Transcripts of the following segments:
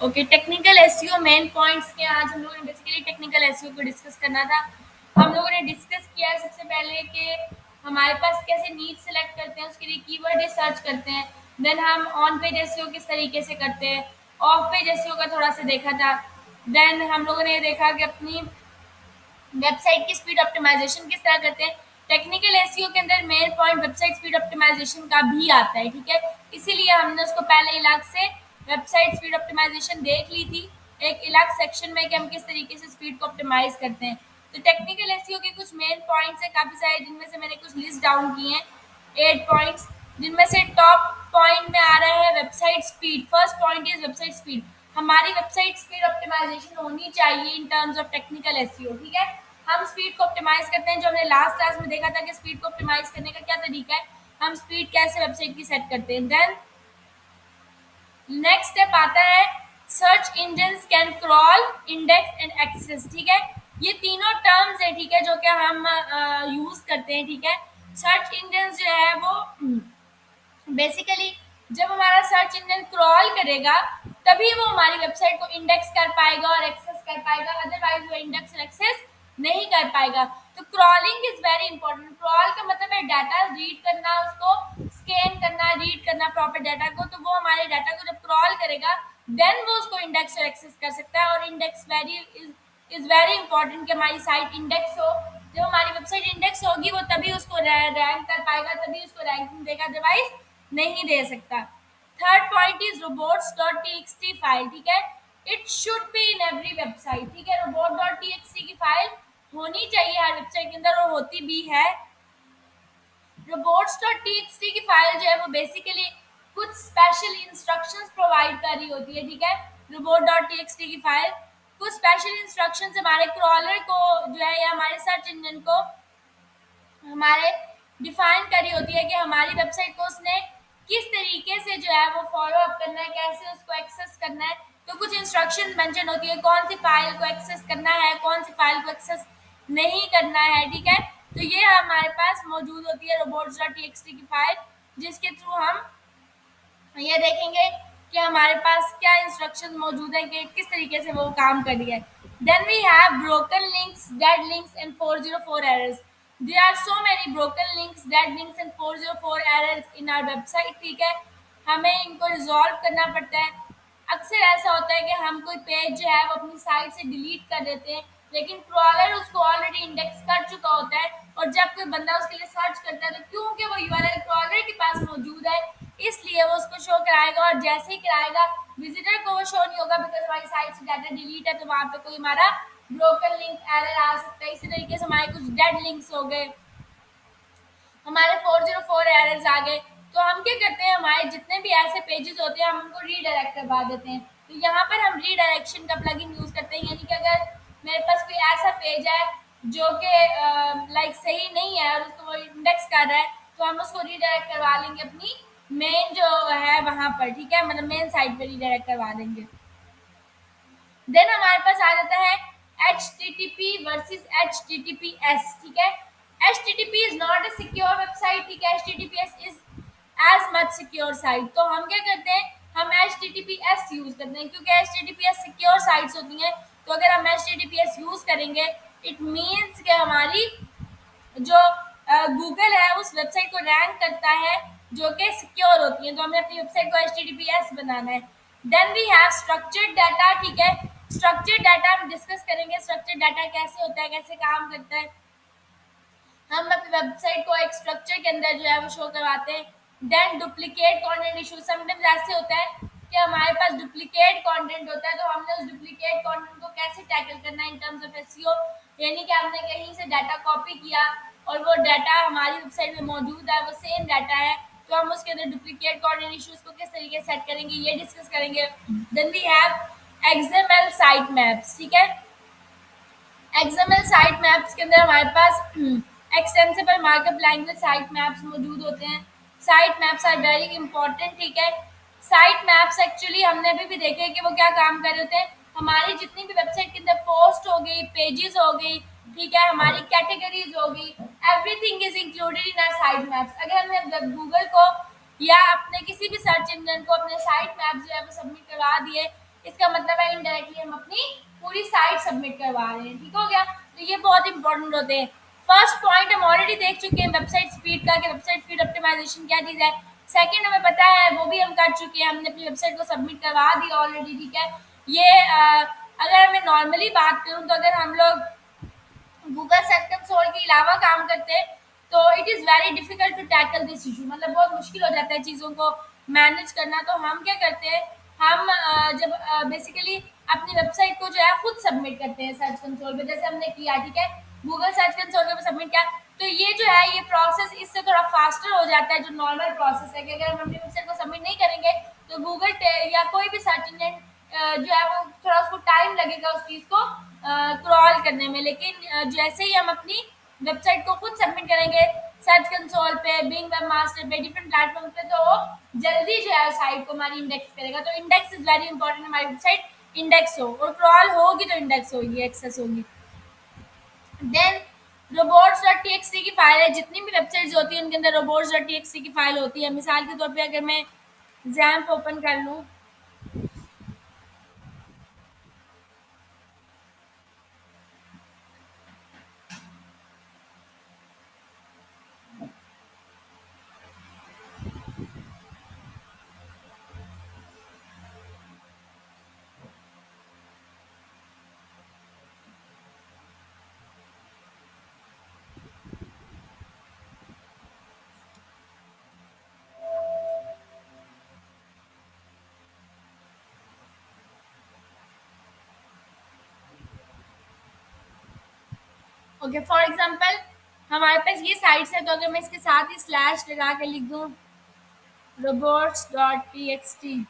Okay, technical SEO main points के आज हम लोगों ने बेसिकली टेक्निकल एसईओ को डिस्कस करना था। हम लोगों ने डिस्कस किया है सबसे पहले कि हमारे पास कैसे नीड सेलेक्ट करते हैं, उसके लिए कीवर्ड सर्च करते हैं। देन हम ऑन पेज एसईओ किस तरीके से करते हैं, ऑफ पेज एसईओ का थोड़ा सा देखा था। देन हम लोगों ने देखा कि अपनी वेबसाइट की स्पीड ऑप्टिमाइजेशन किस तरह करते हैं। टेक्निकल एसईओ के अंदर main point website speed optimization का भी आता है, ठीक है। इसीलिए हमने उसको पहले अलग से वेबसाइट स्पीड ऑप्टिमाइजेशन देख ली थी एक अलग सेक्शन में कि हम किस तरीके से स्पीड को ऑप्टिमाइज करते हैं। तो टेक्निकल एसईओ के कुछ मेन पॉइंट्स हैं काफ़ी सारे, जिनमें से मैंने कुछ लिस्ट डाउन किए हैं 8 पॉइंट्स, जिनमें से टॉप पॉइंट में आ रहा है website speed. First point is website speed. हमारी वेबसाइट स्पीड ऑप्टिमाइजेशन होनी चाहिए in terms of technical SEO, ठीक है। हम स्पीड को ऑप्टिमाइज करते हैं, जो हमने लास्ट क्लास में देखा था कि स्पीड को ऑप्टिमाइज करने का क्या तरीका है, हम स्पीड कैसे वेबसाइट की सेट करते हैं। देन नेक्स्ट स्टेप आता है search engine can crawl, index and access, ठीक है। ये तीनों टर्म्स है, ठीक है, जो कि हम यूज करते हैं, ठीक है। सर्च इंजन जो है वो बेसिकली जब हमारा सर्च इंजन क्रॉल करेगा तभी वो हमारी वेबसाइट को इंडेक्स कर पाएगा और एक्सेस कर पाएगा, अदरवाइज वो इंडेक्स और एक्सेस नहीं कर पाएगा। तो crawling is very important. Crawl का मतलब है डाटा रीड करना, उसको स्कैन करना, रीड करना प्रॉपर डाटा को। तो वो हमारे डाटा को जब क्रॉल करेगा देन वो उसको इंडेक्स और एक्सेस कर सकता है। और index very is very important कि हमारी साइट इंडेक्स हो। जब हमारी वेबसाइट इंडेक्स होगी वो तभी उसको रैंक कर पाएगा, तभी उसको रैंकिंग देगा, अदरवाइज नहीं दे सकता। Third point is robots.txt file, ठीक है। It should be in every website, ठीक है। robot.txt की फाइल होनी चाहिए हर वेबसाइट के अंदर और होती भी है। robots.txt की फाइल जो है वो बेसिकली कुछ स्पेशल इंस्ट्रक्शंस प्रोवाइड कर रही होती है, ठीक है। robot.txt की फाइल कुछ स्पेशल इंस्ट्रक्शंस हमारे क्रॉलर को जो है या हमारे सर्च इंजन को हमारे डिफाइन करी होती है कि हमारी वेबसाइट को उसने किस तरीके से जो है वो फॉलो अप करना है, कैसे उसको एक्सेस करना है। तो कुछ इंस्ट्रक्शन मेंशन होती है कौन सी फाइल को एक्सेस करना है, कौन सी फाइल को एक्सेस नहीं करना है, ठीक है। तो ये हमारे पास मौजूद होती है robots.txt की फाइल, जिसके थ्रू हम ये देखेंगे कि हमारे पास क्या इंस्ट्रक्शन मौजूद है कि किस तरीके से वो काम कर रही है। Then we have broken links, dead links and 404 errors. There are so many broken links, dead links and 404 errors in our website, ठीक है। हमें इनको रिजॉल्व करना पड़ता है। अक्सर ऐसा होता है कि हम कोई पेज जो है वो अपनी साइट से डिलीट कर देते हैं, लेकिन क्रॉलर उसको ऑलरेडी इंडेक्स कर चुका होता है। और जब कोई बंदा उसके लिए सर्च करता है तो क्योंकि वो यूआरएल क्रॉलर के पास मौजूद है, इसलिए वो उसको शो कराएगा। और जैसे ही कराएगा विजिटर को वो शो नहीं होगा, बिकॉज हमारी साइट से डाटा डिलीट है, तो वहाँ पे कोई हमारा ब्रोकन लिंक एरर आ सकता है। इसी तरीके से हमारे कुछ डेड लिंक्स हो गए, हमारे 404 एरर्स आ गए। तो हम क्या करते हैं, हमारे जितने भी ऐसे पेजेस होते हैं हम उनको रीडायरेक्ट करवा देते हैं। तो यहाँ पर हम रीडायरेक्शन का प्लगइन यूज करते हैं, यानी कि अगर मेरे पास कोई ऐसा पेज है जो कि लाइक सही नहीं है और उसको वो इंडेक्स कर रहा है, तो हम उसको रीडायरेक्ट करवा लेंगे अपनी मेन जो है वहाँ पर, ठीक है, मतलब मेन साइट पर रीडायरेक्ट करवा देंगे। देन हमारे पास आ जाता है HTTP वर्सेस HTTPS, ठीक है। HTTP is not a secure website, ठीक है। HTTPS is as much secure site. तो हम क्या करते हैं, हम HTTPS यूज करते हैं क्योंकि HTTPS सिक्योर साइट्स होती हैं। तो अगर हम HTTPS यूज करेंगे इट मीन्स कि हमारी जो गूगल है उस वेबसाइट को रैंक करता है जो कि सिक्योर होती है। तो हमें अपनी वेबसाइट को HTTPS बनाना है। Then we have structured data, ठीक है। स्ट्रक्चर्ड डाटा हम डिस्कस करेंगे, स्ट्रक्चर्ड डाटा कैसे होता है, कैसे काम करता है। हम अपनी वेबसाइट को एक स्ट्रक्चर के अंदर जो है वो शो करवाते हैं। Then duplicate content issue, sometimes ऐसे होता है कि हमारे पास डुप्लीकेट कंटेंट होता है, तो हमने उस डुप्लीकेट कंटेंट को कैसे टैकल करना है इन टर्म्स ऑफ एसईओ, यानी कि हमने कहीं से डाटा कॉपी किया और वो डाटा हमारी वेबसाइट में मौजूद है, वो सेम डाटा है, तो हम उसके अंदर डुप्लीकेट कंटेंट इश्यूज को किस तरीके से सेट करेंगे ये डिस्कस करेंगे। Then we have XML site maps, ठीक है। एक्सएमएल साइट मैप्स के अंदर हमारे पास extensible markup language site maps मौजूद होते हैं। Site maps are very important, ठीक है। साइट मैप्स एक्चुअली हमने अभी भी देखे कि वो क्या काम कर रहे होते हैं, हमारी जितनी भी वेबसाइट के अंदर पोस्ट हो गई, पेजेस हो गई, ठीक है, हमारी कैटेगरीज हो गई, everything is included in our site maps. अगर हमने गूगल को या अपने किसी भी सर्च इंजन को अपने साइट मैप्स जो है वो सबमिट करवा दिए इसका मतलब है इनडायरेक्टली हम अपनी पूरी साइट सबमिट करवा रहे हैं। ठीक हो गया? तो ये बहुत इंपॉर्टेंट होते हैं। फर्स्ट पॉइंट हम ऑलरेडी देख चुके हैं वेबसाइट स्पीड का, कि वेबसाइट स्पीड ऑप्टिमाइजेशन क्या चीज़ है। सेकंड हमें पता है, वो भी हम कर चुके हैं, हमने अपनी वेबसाइट को सबमिट करवा दिया ऑलरेडी। ठीक है? ये अगर मैं नॉर्मली बात करूँ, तो अगर हम लोग गूगल सर्च कंसोल के अलावा काम करते हैं, तो it is very difficult to tackle this issue, मतलब बहुत मुश्किल हो जाता है चीज़ों को मैनेज करना। तो हम क्या करते हैं, हम जब बेसिकली अपनी वेबसाइट को जो है खुद सबमिट करते हैं सर्च कंसोल पे, जैसे हमने किया। ठीक है? गूगल सर्च कंसोल पे सबमिट किया, तो ये जो है ये प्रोसेस इससे थोड़ा फास्टर हो जाता है, जो नॉर्मल प्रोसेस है, कि अगर हम अपनी वेबसाइट को सबमिट नहीं करेंगे, तो गूगल या कोई भी सर्च इंजन जो है वो थोड़ा उसको टाइम लगेगा उस चीज़ को क्रॉल करने में। लेकिन जैसे ही हम अपनी वेबसाइट को खुद सबमिट करेंगे सर्च कंसोल पे, बिंग वेब मास्टर पे, डिफरेंट प्लेटफॉर्म पे, तो वो जल्दी जो है साइट को हमारी इंडेक्स करेगा। तो इंडेक्स इज वेरी इंपॉर्टेंट, हमारी वेबसाइट इंडेक्स हो, और क्रॉल होगी तो इंडेक्स होगी, एक्सेस होगी। देन robots.txt की फाइल है, जितनी भी वेबसाइट्स होती हैं उनके अंदर robots.txt की फाइल होती है। मिसाल के तौर पे अगर मैं जैम्प ओपन कर लूँ, ओके फॉर एग्जांपल हमारे पास ये साइट्स है, तो अगर मैं इसके साथ ही स्लैश लगा के लिख दूँ robots.txt,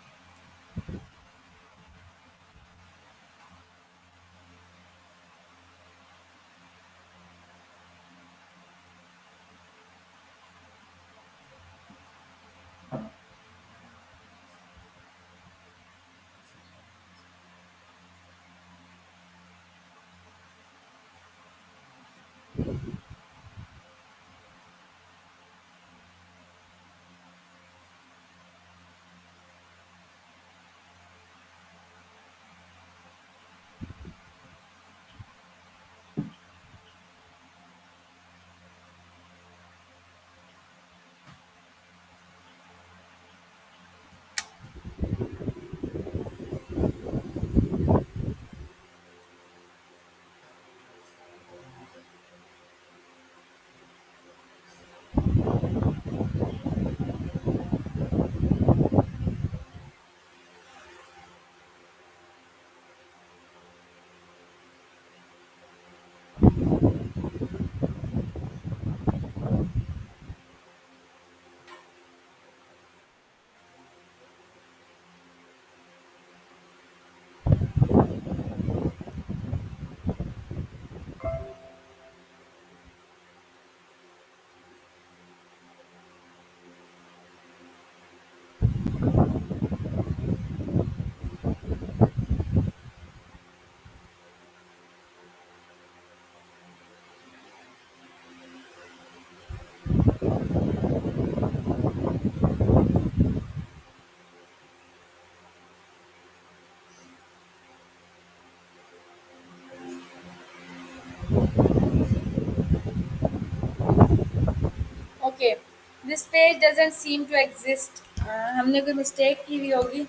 okay this page doesn't seem to exist, हमने कोई मिस्टेक की हुई होगी।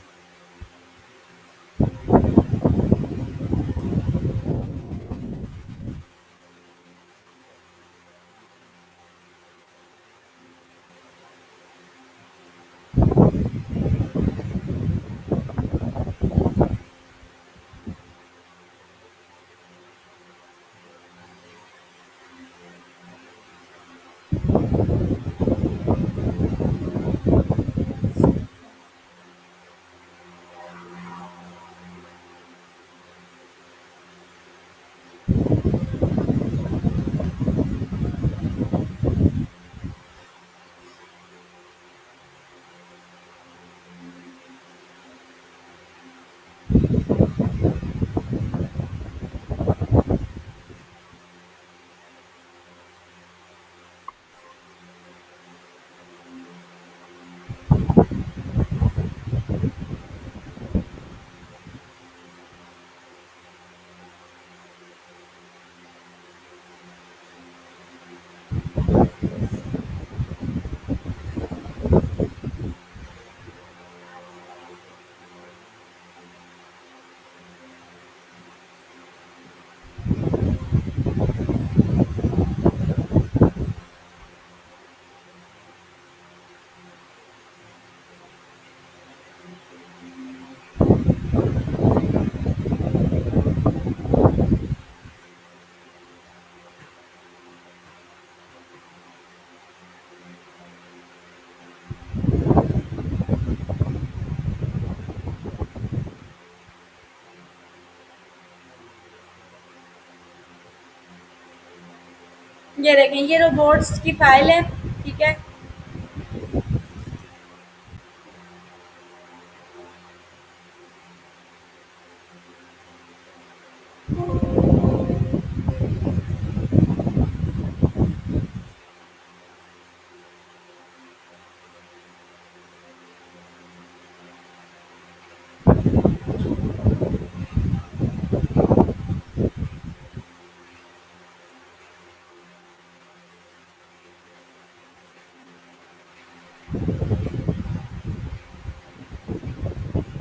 ये देखें, ये रोबोट्स की फाइल है, ठीक है।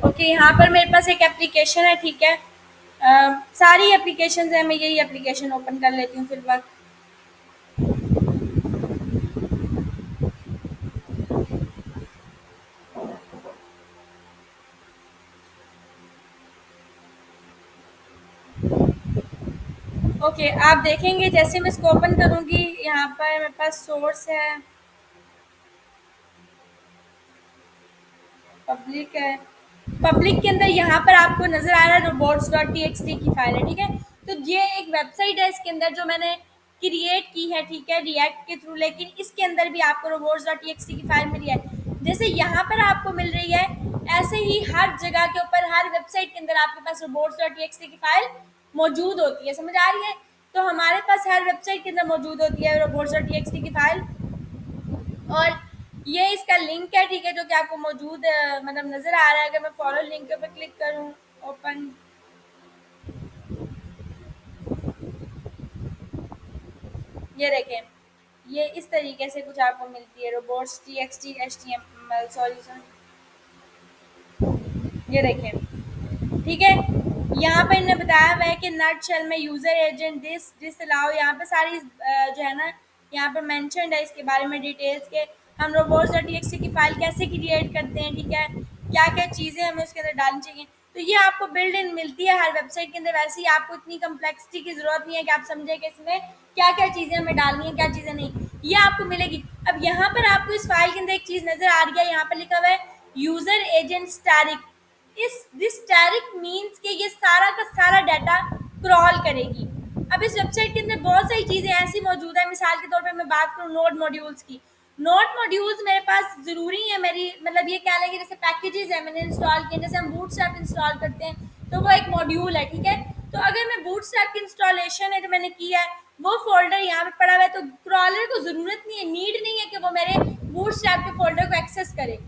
ओके, यहाँ पर मेरे पास एक एप्लीकेशन है, ठीक है। सारी एप्लीकेशन है, मैं यही एप्लीकेशन ओपन कर लेती हूँ फिलहाल। ओके, आप देखेंगे जैसे मैं इसको ओपन करूँगी, यहाँ पर मेरे पास सोर्स है, पब्लिक है। पब्लिक के अंदर यहाँ पर आपको नज़र आ रहा है robots.txt की फाइल है, ठीक है। तो ये एक वेबसाइट है, इसके अंदर जो मैंने क्रिएट की है, ठीक है, रिएक्ट के थ्रू, लेकिन इसके अंदर भी आपको robots.txt की फाइल मिली है। जैसे यहाँ पर आपको मिल रही है, ऐसे ही हर जगह के ऊपर, हर वेबसाइट के अंदर आपके पास robots.txt की फाइल मौजूद होती है, समझ आ रही है। तो हमारे पास हर वेबसाइट के अंदर मौजूद होती है robots.txt की फाइल। और ये इसका लिंक है, ठीक है, जो कि आपको मौजूद मतलब नज़र आ रहा है। अगर मैं फॉलो लिंक पे क्लिक करूँ, ओपन, ये देखें, ये इस तरीके से कुछ आपको मिलती है robots T X T H T M L solution. ये देखें, ठीक है। यहाँ पे इन्होंने बताया हुआ है कि नट शेल में यूज़र एजेंट दिस अलाउ, यहाँ पे सारी जो है ना, यहाँ पर मेंशन्ड है इसके बारे में डिटेल्स के हम robots.txt की फ़ाइल कैसे क्रिएट करते हैं, ठीक है, क्या क्या चीज़ें हमें उसके अंदर डालनी चाहिए। तो ये आपको बिल्ड इन मिलती है हर वेबसाइट के अंदर। वैसे ही आपको इतनी कम्प्लेक्सिटी की ज़रूरत नहीं है कि आप समझें कि इसमें क्या क्या चीज़ें हमें डालनी है, क्या चीज़ें नहीं, ये आपको मिलेगी। अब यहाँ पर आपको इस फाइल के अंदर एक चीज़ नज़र आ रही है, यहाँ पर लिखा हुआ है यूज़र एजेंट स्टैटिक। इस दिस टैरिक मीन्स कि ये सारा का सारा डाटा क्रॉल करेगी। अब इस वेबसाइट के अंदर बहुत सारी चीज़ें ऐसी मौजूद है, मिसाल के तौर पे मैं बात करूँ नोड मॉड्यूल्स की। नोड मॉड्यूल्स मेरे पास ज़रूरी है, मेरी मतलब ये कह लें कि जैसे पैकेजेस है मैंने इंस्टॉल किए, जैसे हम बूटस्ट्रैप इंस्टॉल करते हैं तो वो एक मॉड्यूल है, ठीक है। तो अगर मैं बूटस्ट्रैप की इंस्टॉलेशन है जो मैंने किया है, वो फोल्डर यहाँ पे पड़ा हुआ है, तो क्रॉलर को ज़रूरत नहीं है, नीड नहीं है कि वो मेरे बूटस्ट्रैप के फोल्डर को एक्सेस करे।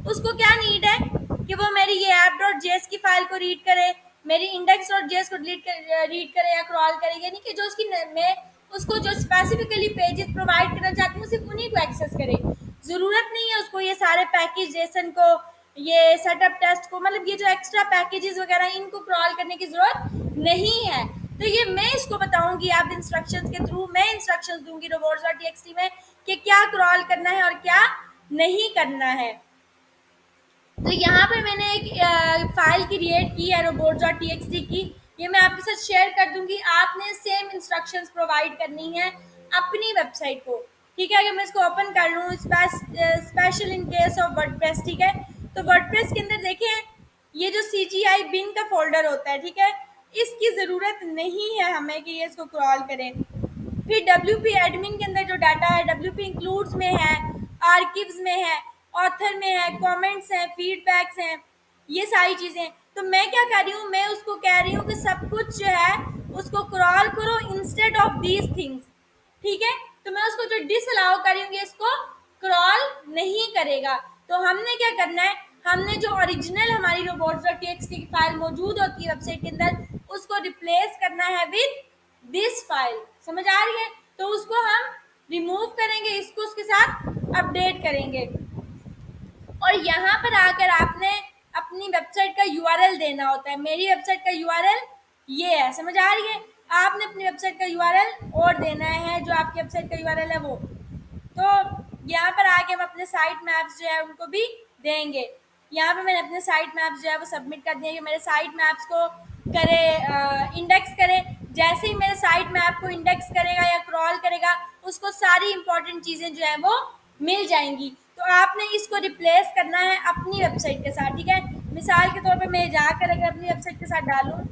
उसको क्या नीड है कि वो मेरी ये app.js की फाइल को रीड करे, मेरी index.js को रीड करे या क्रॉल करे, यानी कि जो उसकी मैं उसको जो स्पेसिफिकली पेजेस प्रोवाइड करना चाहती हूँ सिर्फ उन्हीं को एक्सेस करे। ज़रूरत नहीं है उसको ये सारे पैकेज जेसन को, ये सेटअप टेस्ट को, मतलब ये जो एक्स्ट्रा पैकेजेस वगैरह इनको क्रॉल करने की ज़रूरत नहीं है। तो ये मैं इसको बताऊंगी आप इंस्ट्रक्शंस के थ्रू, मैं इंस्ट्रक्शंस दूंगी robots.txt में कि क्या क्रॉल करना है और क्या नहीं करना है। तो यहाँ पर मैंने एक फाइल क्रिएट की है robots.txt की, ये मैं आपके साथ शेयर कर दूंगी। आपने सेम इंस्ट्रक्शंस प्रोवाइड करनी है अपनी वेबसाइट को, ठीक है। अगर मैं इसको ओपन कर लूँ, special in case of WordPress, ठीक है। तो वर्डप्रेस के अंदर देखें, ये जो CGI बिन का फोल्डर होता है, ठीक है, इसकी ज़रूरत नहीं है हमें कि ये इसको क्रॉल करें। फिर WP एडमिन के अंदर जो डाटा है, WP इंक्लूड्स में है, आर्किव्स में है, ऑथर में है, कमेंट्स हैं, फीडबैक्स हैं, ये सारी चीज़ें। तो मैं क्या कर रही हूँ, मैं उसको कह रही हूँ कि सब कुछ जो है उसको क्रॉल करो इंस्टेड ऑफ दीज थिंग्स, ठीक है। तो मैं उसको जो डिसअलाउ करूँगी इसको क्रॉल नहीं करेगा। तो हमने क्या करना है, हमने जो ओरिजिनल हमारी robots.txt की फाइल मौजूद होती है वेबसाइट के अंदर, उसको रिप्लेस करना है विद दिस फाइल, समझ आ रही है। तो उसको हम रिमूव करेंगे, इसको उसके साथ अपडेट करेंगे, और यहाँ पर आकर आपने अपनी वेबसाइट का यूआरएल देना होता है। मेरी वेबसाइट का यूआरएल ये है, समझ आ रही है। आपने अपनी वेबसाइट का यूआरएल और देना है, जो आपकी वेबसाइट का यूआरएल है वो। तो यहाँ पर आके हम अपने साइट मैप्स जो है उनको भी देंगे। यहाँ पे मैंने अपने साइट मैप्स जो है वो सबमिट कर दिए कि मेरे साइट मैप्स को करे, इंडेक्स करे। जैसे ही मेरे साइट मैप को इंडेक्स करेगा या क्रॉल करेगा, उसको सारी इंपॉर्टेंट चीज़ें जो है वो मिल जाएंगी। तो आपने इसको रिप्लेस करना है अपनी वेबसाइट के साथ, ठीक है। मिसाल के तौर पे मैं जाकर अगर अपनी वेबसाइट के साथ डालूँ,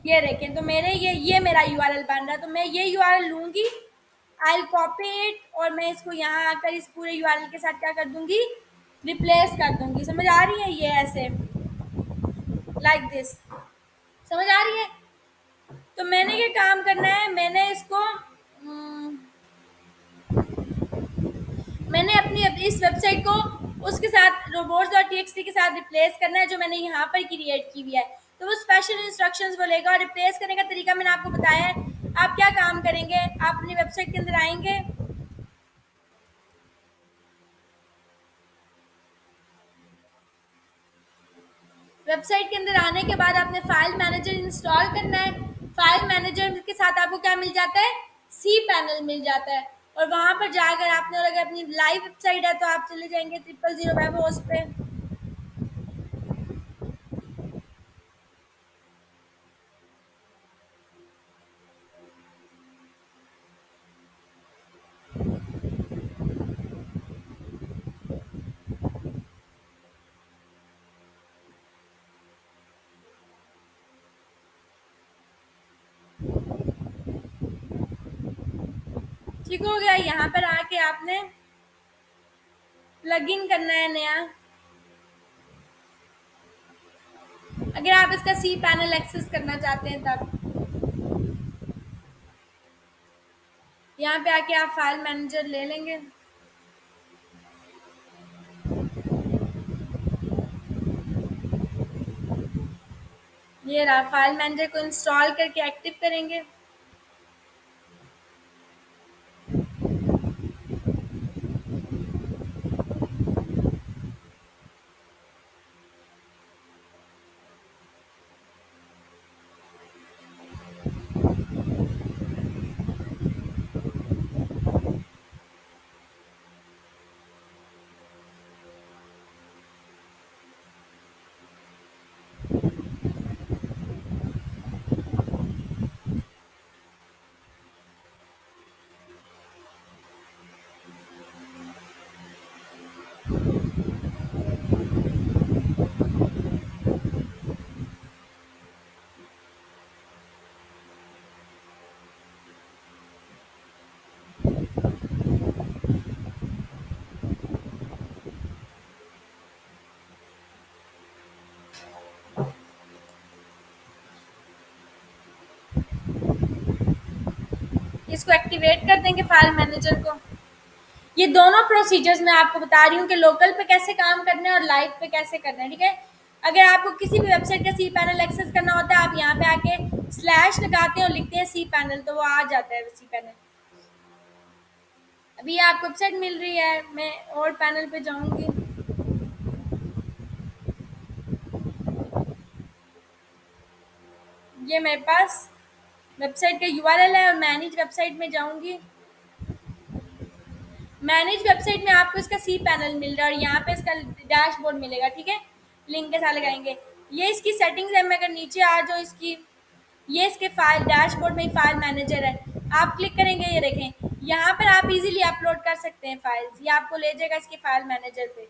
ये देखें तो मेरे ये मेरा यूआरएल बन रहा है, तो मैं ये यूआरएल लूंगी, आई विल कॉपी इट, और मैं इसको यहाँ आकर इस पूरे यूआरएल के साथ क्या कर दूंगी, रिप्लेस कर दूंगी। समझ आ रही है? ये ऐसे लाइक दिस, समझ आ रही है? तो मैंने ये काम करना है, मैंने इसको मैंने अपनी इस वेबसाइट को उसके साथ robots.txt के साथ रिप्लेस करना है जो मैंने यहाँ पर क्रिएट की हुई है। तो वो स्पेशल इंस्ट्रक्शंस बोलेगा, और रिप्लेस करने का तरीका मैंने आपको बताया है। आप क्या काम करेंगे, आप अपनी वेबसाइट के अंदर आएंगे, वेबसाइट के अंदर आने के बाद आपने फाइल मैनेजर इंस्टॉल करना है। फाइल मैनेजर के साथ आपको क्या मिल जाता है, सी पैनल मिल जाता है। और वहां पर जाकर आपने, और अगर अपनी लाइव वेबसाइट है तो आप चले जाएंगे 000 वेब होस्ट पे। ठीक हो गया। यहाँ पर आके आपने प्लग इन करना है नया, अगर आप इसका सी पैनल एक्सेस करना चाहते हैं तब। यहाँ पे आके आप फाइल मैनेजर ले लेंगे, ये रहा, फाइल मैनेजर को इंस्टॉल करके एक्टिव करेंगे। इसको एक्टिवेट कर देंगे फाइल मैनेजर को। ये दोनों प्रोसीजर्स मैं आपको बता रही हूँ कि लोकल पे कैसे काम करना है और लाइव पे कैसे करना है, ठीक है। अगर आपको किसी भी वेबसाइट का सी पैनल एक्सेस करना होता है, आप यहाँ पे आके स्लैश लगाते हैं और लिखते हैं सी पैनल, तो वो आ जाता है सी पैनल। अभी आपको वेबसाइट मिल रही है, मैं और पैनल पे जाऊंगी। ये मेरे पास वेबसाइट का यूआरएल है, और मैनेज वेबसाइट में जाऊंगी। मैनेज वेबसाइट में आपको इसका सी पैनल मिल रहा है, और यहाँ पे इसका डैशबोर्ड मिलेगा, ठीक है। लिंक के साथ लगाएंगे। ये इसकी सेटिंग्स है, मैं अगर नीचे आ जाऊँ इसकी, ये इसके फाइल डैशबोर्ड में ही फाइल मैनेजर है। आप क्लिक करेंगे, ये देखें, यहाँ पर आप इजीली अपलोड कर सकते हैं फाइल्स, ये आपको ले जाएगा इसके फाइल मैनेजर पे।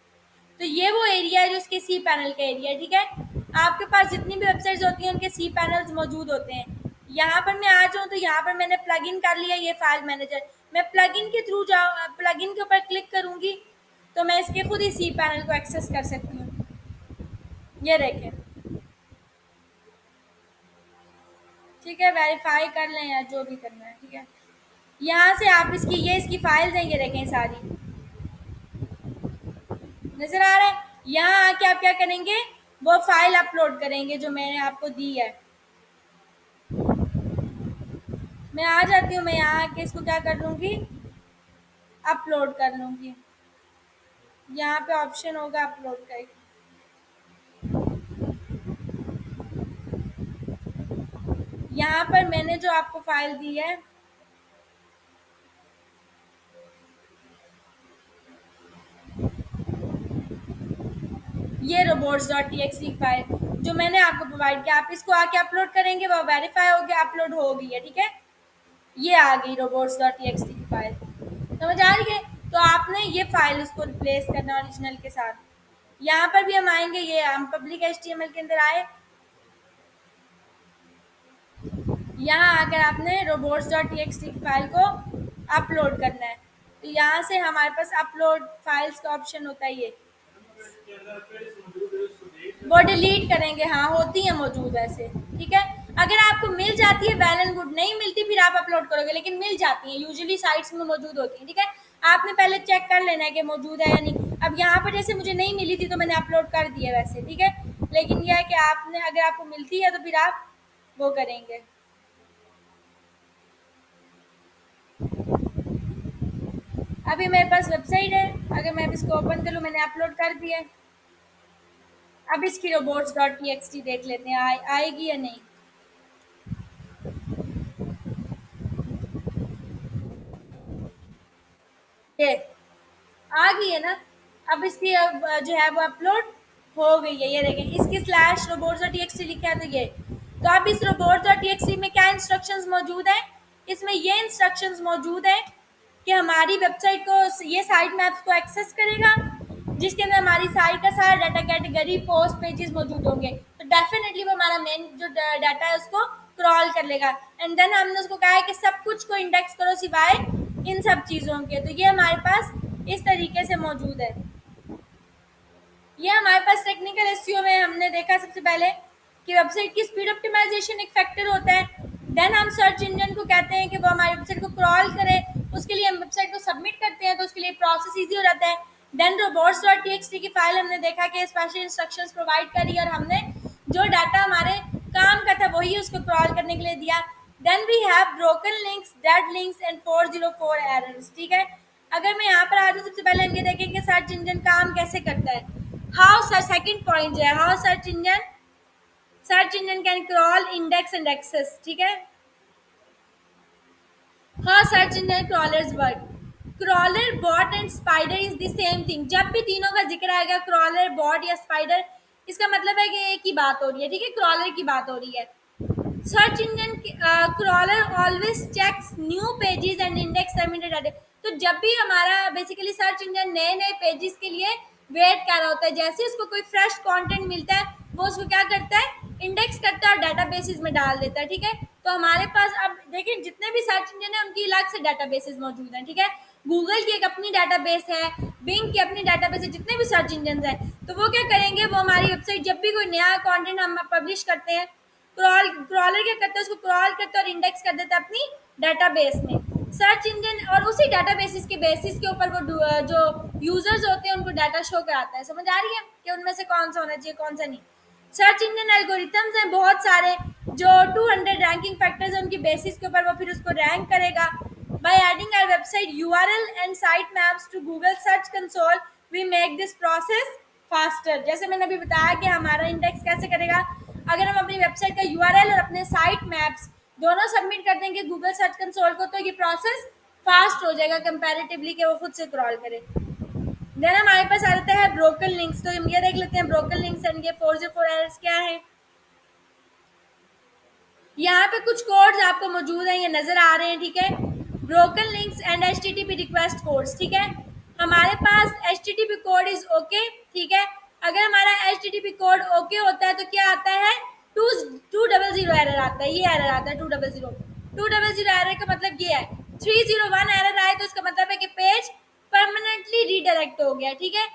तो ये वो एरिया है जो इसके सी पैनल का एरिया है, ठीक है। आपके पास जितनी भी वेबसाइट्स होती हैं उनके सी पैनल्स मौजूद होते हैं। यहाँ पर मैं आ जाऊँ तो यहाँ पर मैंने प्लग इन कर लिया ये फाइल मैनेजर। मैं प्लग इन के थ्रू जाऊँ, प्लग इन के ऊपर क्लिक करूँगी तो मैं इसके खुद ही सी पैनल को एक्सेस कर सकती हूँ। ये देखें, ठीक है, वेरीफाई कर लें या जो भी करना है, ठीक है। यहाँ से आप इसकी, ये इसकी फाइल्स हैं, ये देखें सारी, नजर आ रहा है। यहाँ आके आप क्या करेंगे, वो फाइल अपलोड करेंगे जो मैंने आपको दी है। मैं आ जाती हूँ, मैं यहाँ आके इसको क्या कर लूँगी, अपलोड कर लूँगी। यहाँ पे ऑप्शन होगा अपलोड का, यहाँ पर मैंने जो आपको फाइल दी है, ये robots.txt फाइल जो मैंने आपको प्रोवाइड किया, आप इसको आके अपलोड करेंगे, वो वेरीफाई हो गया, अपलोड हो गई है, ठीक है। ये आ गई robots.txt की फाइल, समझ आ रही है। तो आपने ये फाइल इसको रिप्लेस करना ओरिजिनल के साथ। यहाँ पर भी हम आएंगे, ये हम पब्लिक HTML के अंदर आए, यहाँ आकर आपने robots.txt की फाइल को अपलोड करना है। तो यहाँ से हमारे पास अपलोड फाइल्स का ऑप्शन होता है, ये वो डिलीट करेंगे, हाँ होती है मौजूद ऐसे, ठीक है। अगर आपको मिल जाती है वेल एंड गुड, नहीं मिलती फिर आप अपलोड करोगे, लेकिन मिल जाती है, यूजुअली साइट्स में मौजूद होती है, ठीक है। आपने पहले चेक कर लेना है कि मौजूद है या नहीं। अब यहाँ पर जैसे मुझे नहीं मिली थी तो मैंने अपलोड कर दिया वैसे, ठीक है। लेकिन यह है कि आपने, अगर आपको मिलती है तो फिर आप वो करेंगे। अभी मेरे पास वेबसाइट है, अगर मैं इसको ओपन कर लूँ, मैंने अपलोड कर दिया है। अब इसकी robots.txt देख लेते हैं आएगी या नहीं। ये आ गई है ना। अब इसकी जो है वो अपलोड हो गई है, ये देखें, इसकी स्लैश robots.txt लिखा है, तो ये। तो अब इस robots.txt में क्या इंस्ट्रक्शंस मौजूद है, इसमें ये इंस्ट्रक्शंस मौजूद है कि हमारी वेबसाइट को, ये साइट मैप्स को एक्सेस करेगा, जिसके अंदर हमारी साइट का सारा डाटा, कैटेगरी, पोस्ट, पेजेस मौजूद होंगे। तो डेफिनेटली वो हमारा मेन जो डाटा है उसको क्रॉल कर लेगा। एंड देन हमने उसको कहा है कि सब कुछ को इंडेक्स करो सिवाय इन सब चीज़ों के। तो ये हमारे पास इस तरीके से मौजूद है। ये हमारे पास टेक्निकल एसईओ में हमने देखा सबसे पहले कि वेबसाइट की स्पीड ऑप्टिमाइजेशन एक फैक्टर होता है। देन हम सर्च इंजन को कहते हैं कि वो हमारी वेबसाइट को क्रॉल करे, उसके लिए हम वेबसाइट को सबमिट करते हैं तो उसके लिए प्रोसेस ईजी हो जाता है। देन robots.txt की फाइल हमने देखा कि स्पेशल इंस्ट्रक्शंस प्रोवाइड करी और हमने जो डाटा हमारे काम का था वही उसको क्रॉल करने के लिए दिया। Then we have broken links, dead links and 404 errors, ठीक है। अगर मैं यहाँ पर आ जाऊँ, सबसे पहले हम ये देखेंगे सर्च इंजन काम कैसे करता है। हाउ सर्च, सेकंड पॉइंट जो है, how search engine can crawl, index and access, ठीक है। हाँ, search engine crawlers work, crawler, bot and spider is the same thing. जब भी तीनों का जिक्र आएगा, क्रॉलर, बॉट या स्पाइडर, इसका मतलब है कि एक ही बात हो रही है, ठीक है, क्रॉलर की बात हो रही है। Search engine crawler always checks new pages and index submitted data. तो जब भी हमारा बेसिकली सर्च इंजन नए नए पेजेस के लिए वेट कर रहा होता है, जैसे उसको कोई फ्रेश कंटेंट मिलता है वो उसको क्या करता है, इंडेक्स करता है और डाटाबेसेस में डाल देता है, ठीक है। तो हमारे पास अब देखिए जितने भी सर्च इंजन है उनकी अलग से डाटाबेसेस मौजूद हैं, ठीक है। गूगल की एक अपनी डाटाबेस है, बिंग की अपनी डाटाबेस है, जितने भी सर्च इंजन हैं। तो वो क्या करेंगे, वो हमारी वेबसाइट जब भी कोई नया कंटेंट हम पब्लिश करते हैं, क्रॉलर क्या करता है, उसको क्रॉल करता है और इंडेक्स कर देता है अपनी डाटाबेस में। सर्च इंजन और उसी डाटाबेसिस के बेसिस के ऊपर वो जो यूजर्स होते हैं उनको डाटा शो कराता है। समझ आ रही है कि उनमें से कौन सा होना चाहिए कौन सा नहीं। सर्च इंजन एल्गोरिथम्स हैं बहुत सारे, जो 200 रैंकिंग फैक्टर्स हैं उनकी बेसिस के ऊपर वो फिर उसको रैंक करेगा। By adding our website URL and site maps to Google search console we make this process faster. जैसे मैंने अभी बताया कि हमारा इंडेक्स कैसे करेगा, अगर हम अपनी वेबसाइट का यूआरएल और अपने साइट मैप्स दोनों सबमिट कर देंगे गूगल सर्च कंसोल को, तो ये प्रोसेस फास्ट हो जाएगा कंपैरेटिवली कि वो खुद से क्रॉल करे। देन हमारे पास आ जाता है ब्रोकन लिंक्स। तो हम ये देख लेते हैं ब्रोकन लिंक्स एंड ये 404 एरर्स क्या है। यहाँ पे कुछ कोड्स आपको मौजूद हैं, ये नजर आ रहे हैं, ठीक है। Broken links and HTTP request codes, ठीक है। हमारे पास HTTP कोड इज ओके, ठीक है। अगर हमारा HTTP कोड ओके होता है तो क्या आता है, 200 एरर आता है, ये एरर आता है 200 एरर का मतलब ये है। 301 एरर आए तो इसका मतलब है कि पेज परमानेंटली रीडायरेक्ट हो गया, ठीक है।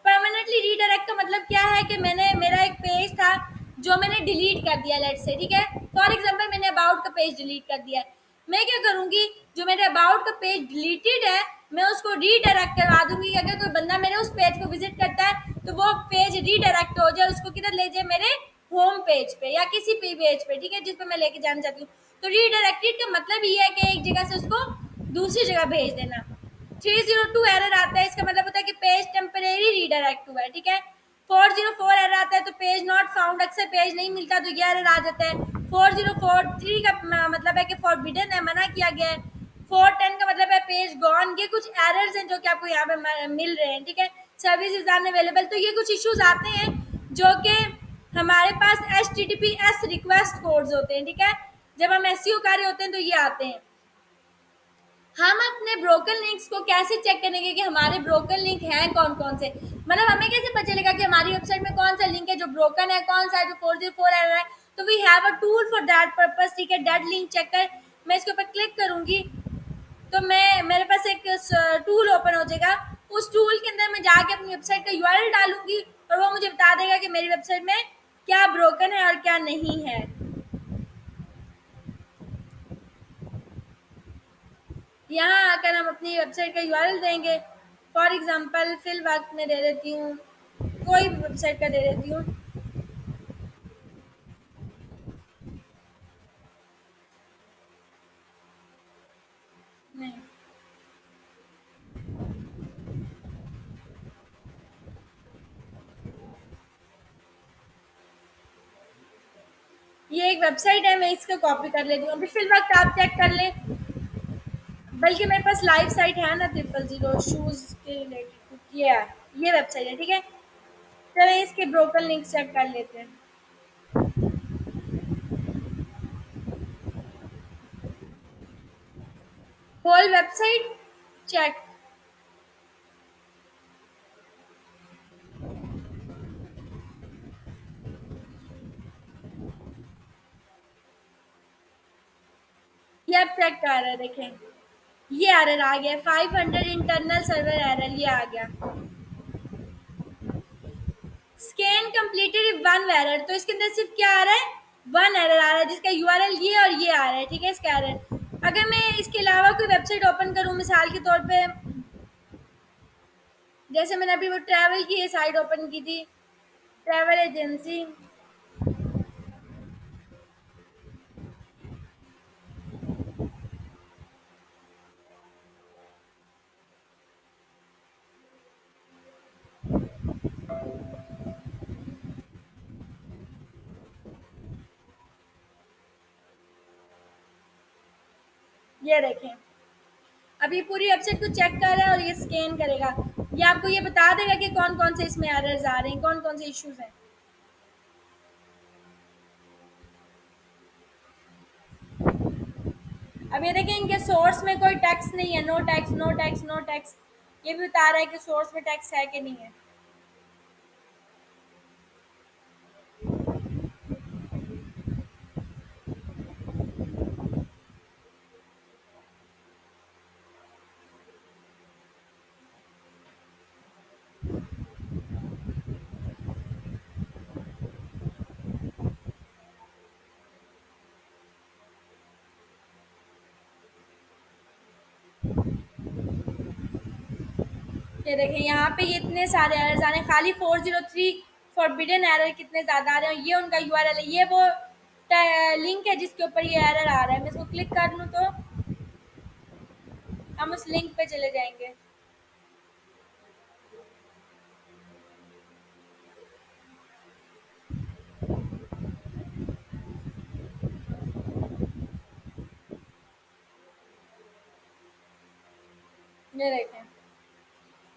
परमानेंटली रीडायरेक्ट का मतलब क्या है कि मैंने, मेरा एक पेज था जो मैंने डिलीट कर दिया, लेट्स से, ठीक है। फॉर एग्जांपल मैंने अबाउट का पेज डिलीट कर दिया है, मैं क्या करूंगी, जो मेरे अबाउट का पेज डिलीटेड है मैं उसको रीडायरेक्ट करवा दूंगी। अगर कोई बंदा मेरे उस पेज को विजिट करता है तो वो पेज रीडायरेक्ट हो जाए, उसको किधर ले जाए, मेरे होम पेज पे या किसी भी पेज पे, ठीक है, जिस पे मैं लेके जाना चाहती हूँ। तो रीडायरेक्टेड का मतलब ये है कि एक जगह से उसको दूसरी जगह भेज देना। 302 एरर आता है, इसका मतलब होता है कि पेज टेम्परेरी रीडायरेक्ट हुआ है, ठीक है। 404 एरर आता है तो पेज नॉट फाउंड, अक्सर पेज नहीं मिलता तो ये एरर आ जाता है। 4043 का मतलब है कि फॉरबिडन है, मना किया गया है। 410 का मतलब है पेज गॉन। ये कुछ एरर्स हैं जो कि आपको यहाँ पे मिल रहे हैं, ठीक है। सर्विस इज अनअवेलेबल, तो ये कुछ इश्यूज आते हैं जो कि हमारे पास HTTPS रिक्वेस्ट कोड्स होते हैं, ठीक है। जब हम SEO कर रहे होते हैं तो ये आते हैं। हम अपने ब्रोकन लिंक्स को कैसे चेक करेंगे कि हमारे ब्रोकन लिंक हैं कौन कौन से, मतलब हमें कैसे पता चलेगा कि हमारी वेबसाइट में कौन सा लिंक है जो ब्रोकन है, कौन सा है जो 404 एरर है। तो we have a tool for that purpose, ठीक है। डेड लिंक चेकर, मैं इसके ऊपर क्लिक करूंगी तो मैं मेरे पास एक टूल ओपन हो जाएगा। उस टूल के अंदर मैं जाके अपनी वेबसाइट का URL डालूंगी और वो मुझे बता देगा कि मेरी वेबसाइट में क्या ब्रोकन है और क्या नहीं है। यहाँ आकर हम अपनी वेबसाइट का URL देंगे। फॉर एग्जांपल फिल वक्त में दे देती हूँ, कोई भी वेबसाइट का दे देती हूँ। नहीं, ये एक वेबसाइट है, मैं इसका कॉपी कर लेती हूँ। अभी फिल वक्त आप चेक कर लें, बल्कि मेरे पास लाइव साइट है ना 000 शूज़ के रिलेटेड, ये है, ये वेबसाइट है, ठीक है। चलें इसके ब्रोकन लिंक चेक कर लेते हैं। Whole website check. ये आप चेक कर रहे हैं, देखें ये एरर आ गया 500 इंटरनल सर्वर एरर, ये आ गया। स्कैन कंप्लीटेड वन एरर, तो इसके अंदर सिर्फ क्या आ रहा है, वन एरर आ रहा है जिसका URL ये और ये आ रहा है, ठीक है। इसका एरर, अगर मैं इसके अलावा कोई वेबसाइट ओपन करूं मिसाल के तौर पे, जैसे मैंने अभी वो ट्रैवल की साइट ओपन की थी, ट्रैवल एजेंसी, ये देखें अब ये पूरी वेबसाइट को चेक कर रहा है और ये स्कैन करेगा। ये आपको ये बता देगा कि कौन कौन से इसमें एरर्स आ रहे हैं, कौन कौन से इश्यूज हैं। अब ये देखें इनके सोर्स में कोई टैक्स नहीं है, no tax no tax no tax, ये भी बता रहा है कि सोर्स में टैक्स है कि नहीं है। ये देखें यहाँ पे ये इतने सारे एरर्स आ रहे हैं, खाली 403 फॉरबिडन एरर कितने ज़्यादा आ रहे हैं। ये उनका URL है, ये वो लिंक है जिसके ऊपर ये एरर आ रहा है। मैं इसको क्लिक कर लूँ तो हम उस लिंक पे चले जाएंगे। ये देखें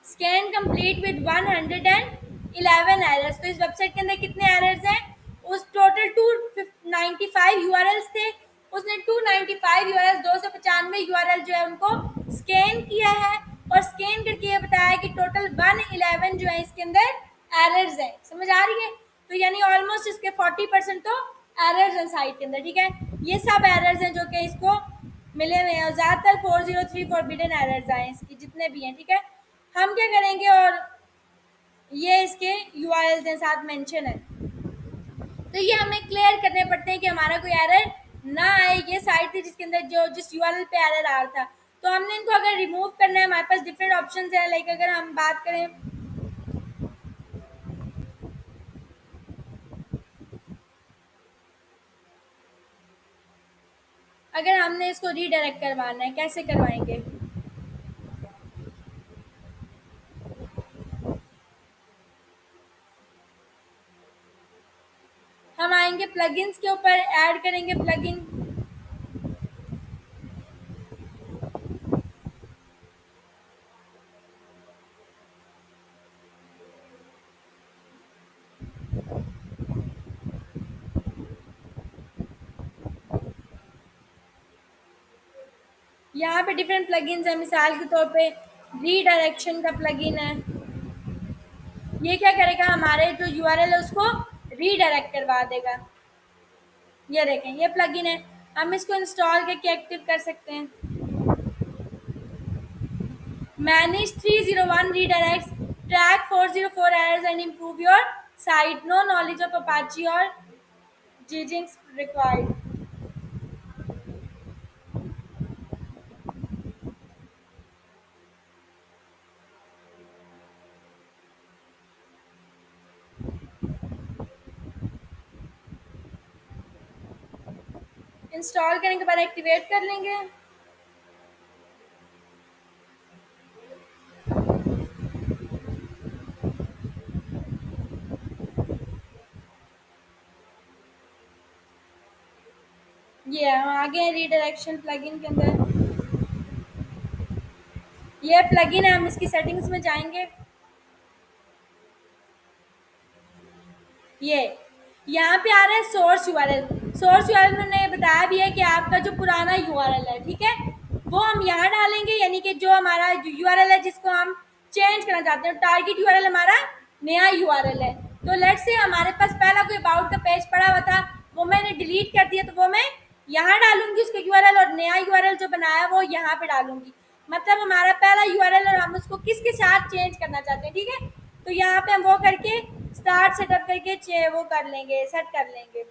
स्कैन कंप्लीट विद 111 एरर्स, तो इस वेबसाइट के अंदर कितने एरर्स हैं, उस टोटल 295 यूआरएल्स थे, उसने 295 यूआरएल 295 यूआरएल जो है उनको स्कैन किया है और स्कैन करके ये बताया है कि टोटल 111 जो है इसके अंदर एरर्स हैं। समझ आ रही है, तो यानी ऑलमोस्ट इसके 40% तो एरर्स हैं साइट के अंदर, ठीक है। ये सब एरर्स हैं जो कि इसको मिले हुए हैं और ज़्यादातर 403 फॉरबिडन एरर्स आए हैं इसकी जितने भी हैं, ठीक है। हम क्या करेंगे, और ये इसके URL के साथ मेंशन है, तो ये हमें क्लियर करने पड़ते हैं कि हमारा कोई एरर ना आए। ये साइट थी जिसके अंदर जो जिस URL पे एरर आ रहा था, तो हमने इनको अगर रिमूव करना है, हमारे पास डिफरेंट ऑप्शन है। लाइक अगर हम बात करें, अगर हमने इसको रीडायरेक्ट करवाना है, कैसे करवाएंगे, आएंगे प्लगइन्स के ऊपर, ऐड करेंगे प्लगइन। यहाँ पे डिफरेंट प्लगइन्स है, मिसाल के तौर पे रीडायरेक्शन का प्लगइन है। ये क्या करेगा, हमारे जो यूआरएल है उसको रीडायरेक्ट करवा देगा। ये देखें, ये प्लगइन है, हम इसको इंस्टॉल करके एक्टिव कर सकते हैं। Manage 301 redirects, track 404 errors and improve your site. No knowledge of Apache or Nginx required. Install करने के बाद एक्टिवेट कर लेंगे। ये हम आ गए रीडायरेक्शन प्लगइन के अंदर। ये प्लगइन है, हम इसकी सेटिंग्स में जाएंगे। ये यहाँ पे आ रहा है सोर्स यूआरएल। सोर्स यूआरएल में ने बताया भी है कि आपका जो पुराना यूआरएल है, ठीक है, वो हम यहाँ डालेंगे, यानी कि जो हमारा यूआरएल है जिसको हम चेंज करना चाहते हैं। टारगेट यूआरएल हमारा नया यूआरएल है। तो लेट्स से हमारे पास पहला कोई अबाउट का पेज पड़ा हुआ था, वो मैंने डिलीट कर दिया, तो वो मैं यहाँ डालूंगी उसका यूआरएल, और नया यूआरएल जो बनाया वो यहाँ पे डालूंगी। मतलब हमारा पहला यूआरएल और हम उसको किसके साथ चेंज करना चाहते हैं, ठीक है। तो यहाँ पे हम वो करके स्टार्ट सेटअप करके वो कर लेंगे, सेट कर लेंगे।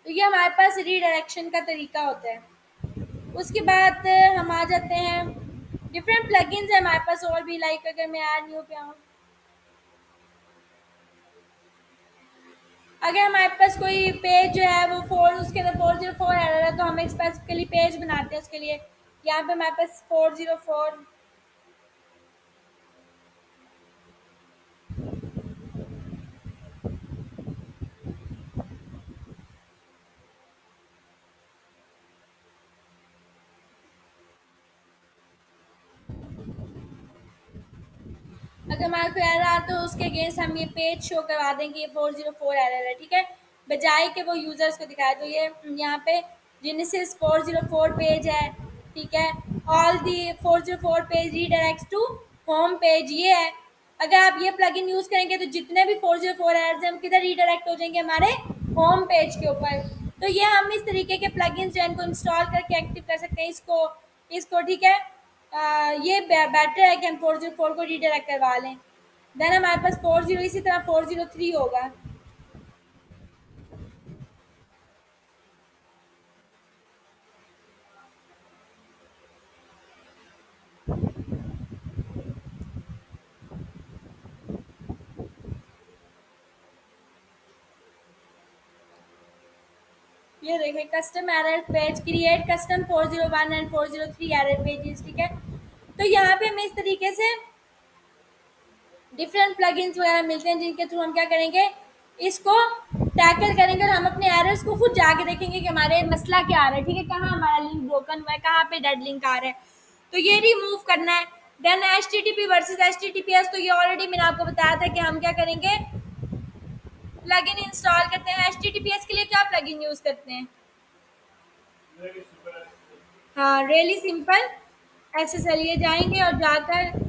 तो ये हमारे पास रीडायरेक्शन का तरीका होता है। उसके बाद हम आ जाते हैं, डिफरेंट प्लगइन्स है हमारे पास और भी, लाइक अगर मैं ऐड न्यू पे आऊँ, अगर हमारे पास कोई पेज जो है वो उसके अंदर 404 एरर है, तो हम एक स्पेसिफिकली पेज बनाते हैं उसके लिए। यहाँ पे हमारे पास 404, अगर हमारे को एरर आता तो उसके अगेंस्ट हम ये पेज शो करवा देंगे, ये 404 एरर है, ठीक है, बजाय कि वो यूजर्स को दिखाए। तो ये यहाँ पे जेनेसिस 404 पेज है, ठीक है, all the 404 page redirects to home page, ये है। अगर आप ये प्लगइन यूज करेंगे तो जितने भी 404 एरर्स हैं हम किधर रीडायरेक्ट हो जाएंगे, हमारे होम पेज के ऊपर। तो ये हम इस तरीके के प्लगइन्स जो है इनको इंस्टॉल करके एक्टिव कर सकते हैं इसको इसको ठीक है। ये बेटर है कि हम 404 को रीडायरेक्ट करवा लें। देन हमारे पास 40 इसी तरह 403 होगा। ये देखें, custom error page, create custom 401 and 403 error pages, ठीक है। तो यहाँ पे हमें इस तरीके से डिफरेंट प्लगइन्स वगैरह मिलते हैं जिनके थ्रू हम क्या करेंगे, इसको टैकल करेंगे और हम अपने एरर्स को खुद जाके देखेंगे कि हमारे मसला क्या आ रहा है, ठीक है, कहाँ हमारा लिंक ब्रोकन हुआ है, कहाँ पे डेड लिंक आ रहा है, तो ये रिमूव करना है। देन HTTP वर्सेस HTTPS, तो ये ऑलरेडी मैंने आपको बताया था कि हम क्या करेंगे, प्लगइन इंस्टॉल करते हैं। HTTPS के लिए क्या प्लगइन यूज करते हैं, हाँ, रियली सिंपल SSL, ये जाएंगे और जाकर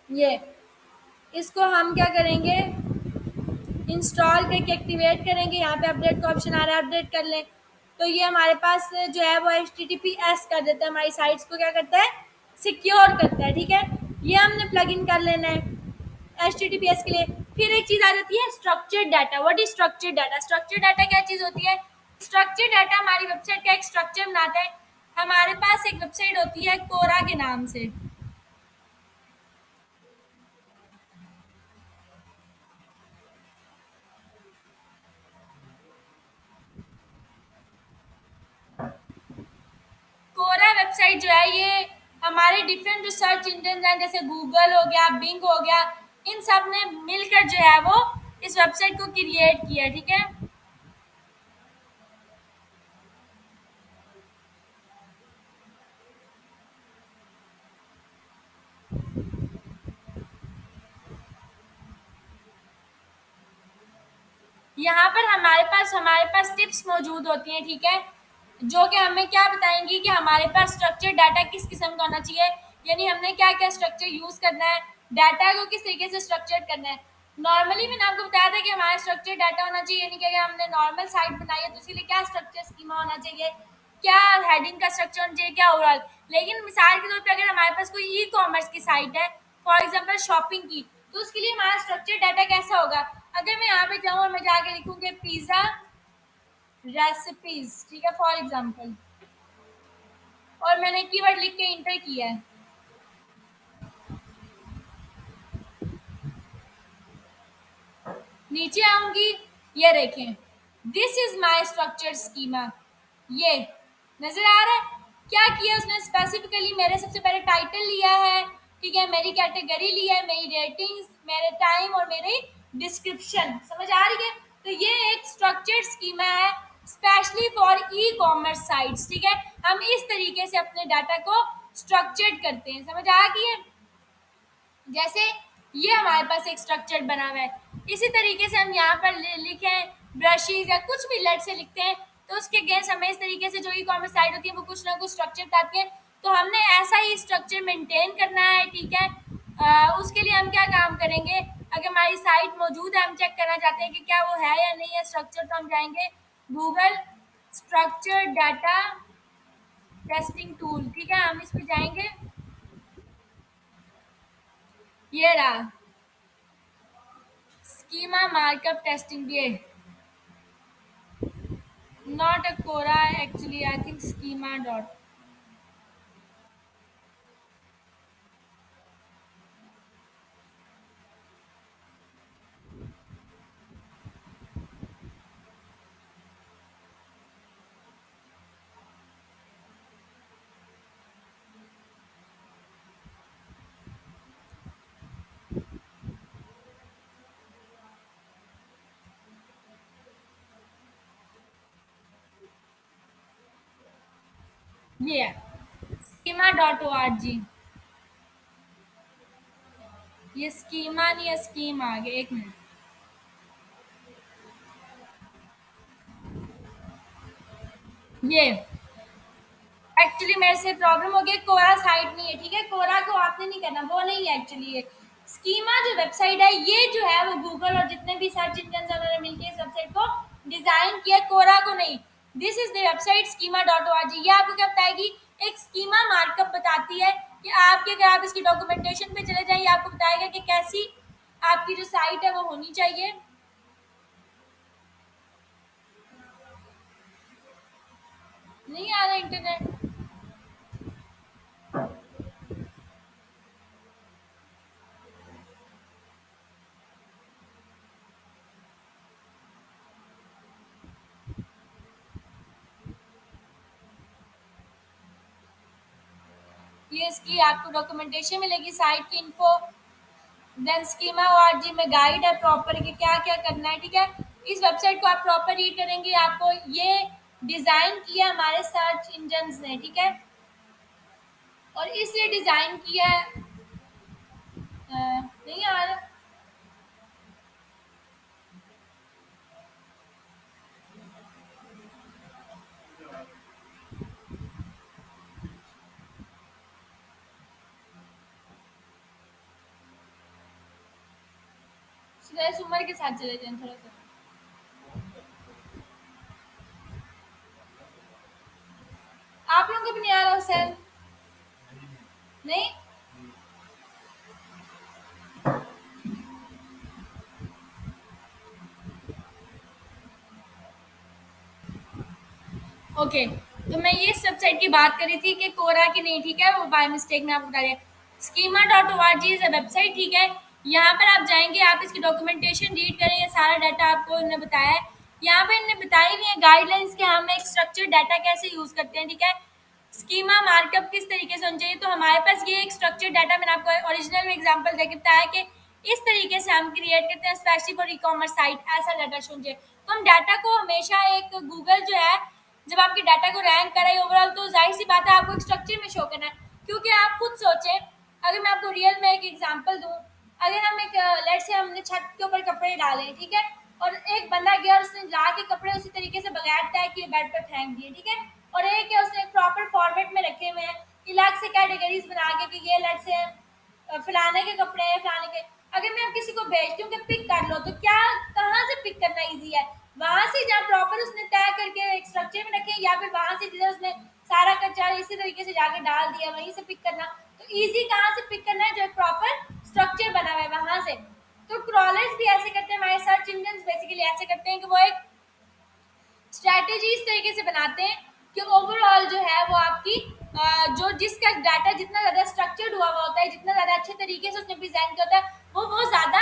ये इसको हम क्या करेंगे, इंस्टॉल करके एक्टिवेट करेंगे। यहाँ पे अपडेट का ऑप्शन आ रहा है, अपडेट कर लें। तो ये हमारे पास जो है वो HTTPS कर देता है, हमारी साइट्स को क्या करता है, सिक्योर करता है, ठीक है। ये हमने प्लग इन कर लेना है HTTPS के लिए। फिर एक चीज़ आ जाती है structured data. What is structured data? Structured data क्या चीज़ होती है? स्ट्रक्चर्ड डाटा हमारी वेबसाइट का एक स्ट्रक्चर बनाता है। हमारे पास एक वेबसाइट होती है कोरा के नाम से, कोरा वेबसाइट जो है ये हमारे डिफरेंट जो सर्च इंजन हैं जैसे गूगल हो गया, बिंग हो गया, इन सब ने मिलकर जो है वो इस वेबसाइट को क्रिएट किया, ठीक है। यहाँ पर हमारे पास टिप्स मौजूद होती हैं, ठीक है, जो कि हमें क्या बताएंगी कि हमारे पास स्ट्रक्चर डाटा किस किस्म का होना चाहिए, यानी हमने क्या क्या स्ट्रक्चर यूज करना है, डाटा को किस तरीके से स्ट्रक्चर करना है। नॉर्मली मैंने आपको बताया था कि हमारा स्ट्रक्चर डाटा होना चाहिए, यानी कि अगर हमने नॉर्मल साइट बनाई है तो उसके लिए क्या स्ट्रक्चर स्कीमा होना चाहिए, क्या हेडिंग का स्ट्रक्चर होना चाहिए, क्या ओवरऑल। लेकिन मिसाल के तौर पे अगर हमारे पास कोई ई कॉमर्स की साइट है, फॉर एग्जांपल शॉपिंग की, तो उसके लिए हमारा स्ट्रक्चर डाटा कैसा होगा। अगर मैं यहाँ पे जाऊँ और मैं जाके लिखूँ कि पिज़्ज़ा रेसिपीज, ठीक है, फॉर एग्जांपल, और मैंने कीवर्ड लिख के इंटर किया है, नीचे आऊंगी, ये देखें, this is my structure schema, ये नजर आ रहा है। क्या किया उसने, स्पेसिफिकली मेरे सबसे पहले टाइटल लिया है, ठीक है, मेरी कैटेगरी ली है, मेरी रेटिंग्स, मेरे टाइम और मेरी डिस्क्रिप्शन, समझ आ रही है। तो ये एक स्ट्रक्चर्ड स्कीमा है specially for e commerce sites, ठीक है। हम इस तरीके से अपने डाटा को स्ट्रक्चर्ड करते हैं, समझ आ गई है। जैसे ये हमारे पास एक स्ट्रक्चर बना हुआ है, इसी तरीके से हम यहाँ पर लिखें ब्रशेज या कुछ भी लेट से लिखते हैं, तो उसके अगेंस्ट हमें इस तरीके से जो ई कॉमर्स साइट होती है वो कुछ ना कुछ स्ट्रक्चर बताती है, तो हमने ऐसा ही स्ट्रक्चर मेंटेन करना है, ठीक है। उसके लिए हम क्या काम करेंगे, अगर हमारी साइट मौजूद है, हम चेक करना चाहते हैं कि क्या वो है या नहीं है स्ट्रक्चर, तो हम जाएंगे Google structure data testing tool, ठीक है, हम इस पर जाएंगे, ये रहा schema markup testing ये, not a Quora actually, I think schema dot, ये है schema dot org, ये schema नहीं है, scheme आ गया, एक मिनट, ये एक्चुअली मेरे से प्रॉब्लम हो गई, कोरा साइट नहीं है, ठीक है, कोरा को आपने नहीं करना, वो नहीं है एक्चुअली, ये स्कीमा जो वेबसाइट है, ये जो है वो गूगल और जितने भी सर्च इंजन उन्होंने मिलकर इस वेबसाइट को डिजाइन किया, कोरा को नहीं। This is the website schema dot O R G, ये आपको क्या बताएगी, एक स्कीमा मार्कअप बताती है कि आपके, अगर आप इसकी डॉक्यूमेंटेशन पे चले जाएं, आपको बताएगा कि कैसी आपकी जो साइट है वो होनी चाहिए। नहीं आ रहा इंटरनेट, ये इसकी आपको डॉक्यूमेंटेशन मिलेगी, साइट की इन्फो, देन स्कीमा ओआरजी में गाइड है प्रॉपर कि क्या क्या करना है, ठीक है। इस वेबसाइट को आप प्रॉपर रीड करेंगे, आपको ये डिज़ाइन किया हमारे सर्च इंजन ने, ठीक है, और इसलिए डिज़ाइन किया है, नहीं आ रहा, सुरेश उमर के साथ चले जाएं थोड़ा सा, आप लोगों को भी नहीं आ रहा हुसैन, नहीं, ओके। तो मैं ये इस वेबसाइट की बात कर रही थी कि कोरा की नहीं, ठीक है, वो बाय मिस्टेक में आपको बता दिया। Schema dot O R G is a website, ठीक है, यहाँ पर आप जाएंगे, आप इसकी डॉक्यूमेंटेशन रीड करें, सारा डाटा आपको इन्होंने बताया है, यहाँ पर इन्होंने बताई हुई है गाइडलाइंस कि हम एक स्ट्रक्चर डाटा कैसे यूज़ करते हैं, ठीक है। स्कीमा मार्कअप किस तरीके से होना चाहिए, तो हमारे पास ये एक स्ट्रक्चर्ड डाटा, मैंने आपको ओरिजिनल में एग्जांपल देके बताया कि इस तरीके से हम क्रिएट करते हैं specially for e commerce site, ऐसा डाटा शो चाहिए। तो हम डाटा को हमेशा एक गूगल जो है जब आपके डाटा को रैंक करे ओवरऑल, तो जाहिर सी बात है आपको एक स्ट्रक्चर में शो करना है। क्योंकि आप खुद सोचें, अगर मैं आपको रियल में एक एग्जांपल दूं, अगर हम एक लेट से हमने छत के ऊपर कपड़े डाले, ठीक है, और एक बंदा गया और उसने ला के कपड़े उसी तरीके से बगैर तय किए बेड पर फेंक दिए, ठीक है, और एक है उसने एक प्रॉपर फॉर्मेट में रखे हुए हैं, अलग से कैटेगरीज बना के कि ये लेट से फलाने के कपड़े हैं फलाने के। अगर मैं किसी को भेजती हूँ कि पिक कर लो, तो क्या कहाँ से पिक करना इजी है, वहां से जहाँ प्रॉपर उसने तय करके एक स्ट्रक्चर में रखे, या फिर वहां से जिधर उसने सारा कच्चा इसी तरीके से जाके डाल दिया वहीं से पिक करना। तो इजी कहाँ से पिक करना है, जो प्रॉपर स्ट्रक्चर बना हुआ है वहां से। तो क्रॉलर्स भी ऐसे करते हैं, हमारे सर्च इंजन बेसिकली ऐसे करते हैं कि वो एक स्ट्रैटेजी इस तरीके से बनाते हैं कि ओवरऑल जो है वो आपकी जो जिसका डाटा जितना ज़्यादा स्ट्रक्चर्ड हुआ हुआ होता है, जितना ज़्यादा अच्छे तरीके से उसने प्रेजेंट किया होता है, वो ज़्यादा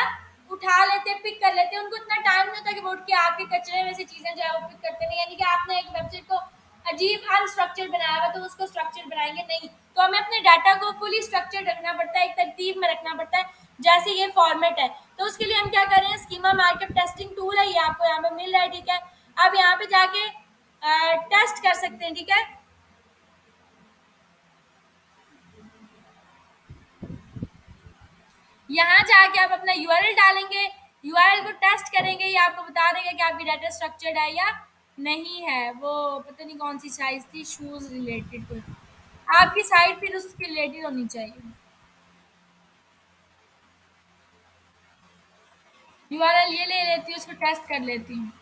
उठा लेते हैं, पिक कर लेते हैं। उनको इतना टाइम नहीं होता कि वो उठ के आपके कचरे में से चीज़ें जो है वो पिक करते नहीं। यानी कि आपने एक वेबसाइट को अजीब अनस्ट्रक्चर्ड बनाया हुआ तो उसको स्ट्रक्चर बनाएंगे नहीं। तो हमें अपने डाटा को फुली स्ट्रक्चर्ड रखना पड़ता है, एक तरतीब में रखना पड़ता है, जैसे ये फॉर्मेट है। तो उसके लिए हम क्या कर रहे हैं, स्कीमा मार्कअप टेस्टिंग टूल है, ये आपको यहाँ पे मिल रहा है, ठीक है। आप यहाँ पे जाके टेस्ट कर सकते हैं, ठीक है। यहाँ जाके आप अपना यूआरएल डालेंगे, यूआरएल को टेस्ट करेंगे, ये आपको बता देगा कि आपकी डाटा स्ट्रक्चर्ड है या नहीं है। वो पता नहीं कौन सी साइज थी, शूज रिलेटेड कोई, आपकी साइट फिर उसके रिलेटेड होनी चाहिए। यूआरएल ये ले लेती हूँ, उसको टेस्ट कर लेती हूँ।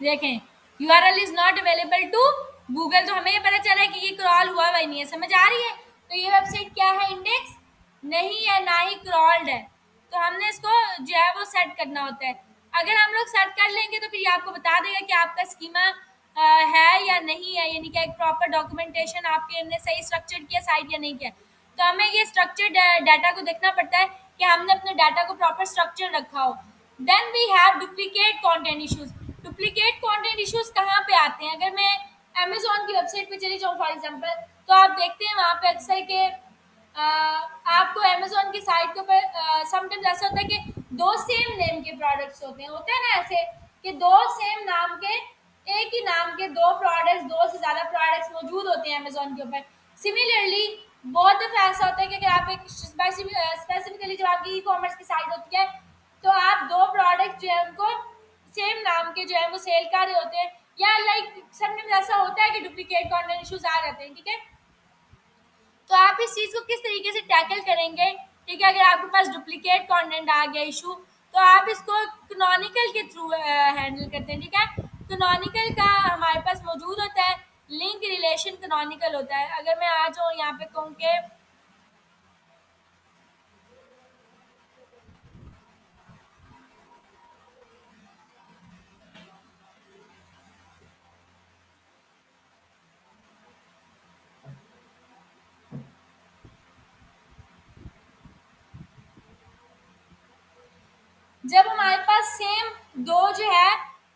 देखें, URL is not available to Google, तो हमें ये पता चला है कि ये क्रॉल हुआ हुआ नहीं है, समझ आ रही है। तो ये वेबसाइट क्या है, इंडेक्स नहीं है, ना ही क्रॉल्ड है। तो हमने इसको जो है वो सेट करना होता है। अगर हम लोग सेट कर लेंगे तो फिर ये आपको बता देगा कि आपका स्कीमा है या नहीं है, यानी कि एक प्रॉपर डॉक्यूमेंटेशन आपके हमने सही स्ट्रक्चर किया साइट या नहीं किया। तो हमें ये स्ट्रक्चर डाटा को देखना पड़ता है कि हमने अपने डाटा को प्रॉपर स्ट्रक्चर रखा हो। Then we have duplicate content issues. Duplicate content issues कहाँ पे आते हैं, अगर मैं अमेजोन की वेबसाइट पे चली जाऊँ फॉर एग्जांपल, तो आप देखते हैं वहाँ पे अक्सर के आपको अमेजोन की साइट के ऊपर समटाइम्स ऐसा होता है कि दो सेम नेम के प्रोडक्ट्स होते हैं ना ऐसे, कि दो सेम नाम के, एक ही नाम के दो प्रोडक्ट्स, दो से ज़्यादा प्रोडक्ट्स मौजूद होते हैं अमेजोन के ऊपर। सिमिलरली बहुत दफ़ा ऐसा होता है कि अगर आप एक स्पेसिफिकली जब आपकी ई कॉमर्स की साइट होती है, तो आप दो प्रोडक्ट जो है उनको सेम नाम के जो है वो सेल कर रहे होते हैं, या लाइक समटाइम्स ऐसा होता है कि डुप्लीकेट कंटेंट इश्यूज आ जाते हैं, ठीक है। तो आप इस चीज़ को किस तरीके से टैकल करेंगे, ठीक है। अगर आपके पास डुप्लीकेट कंटेंट आ गया इशू, तो आप इसको कैनोनिकल के थ्रू हैंडल करते हैं, ठीक है। कैनोनिकल का हमारे पास मौजूद होता है, लिंक रिलेशन कैनोनिकल होता है। अगर मैं आ जाऊँ यहाँ पे कहूँ कि जब हमारे पास सेम दो जो है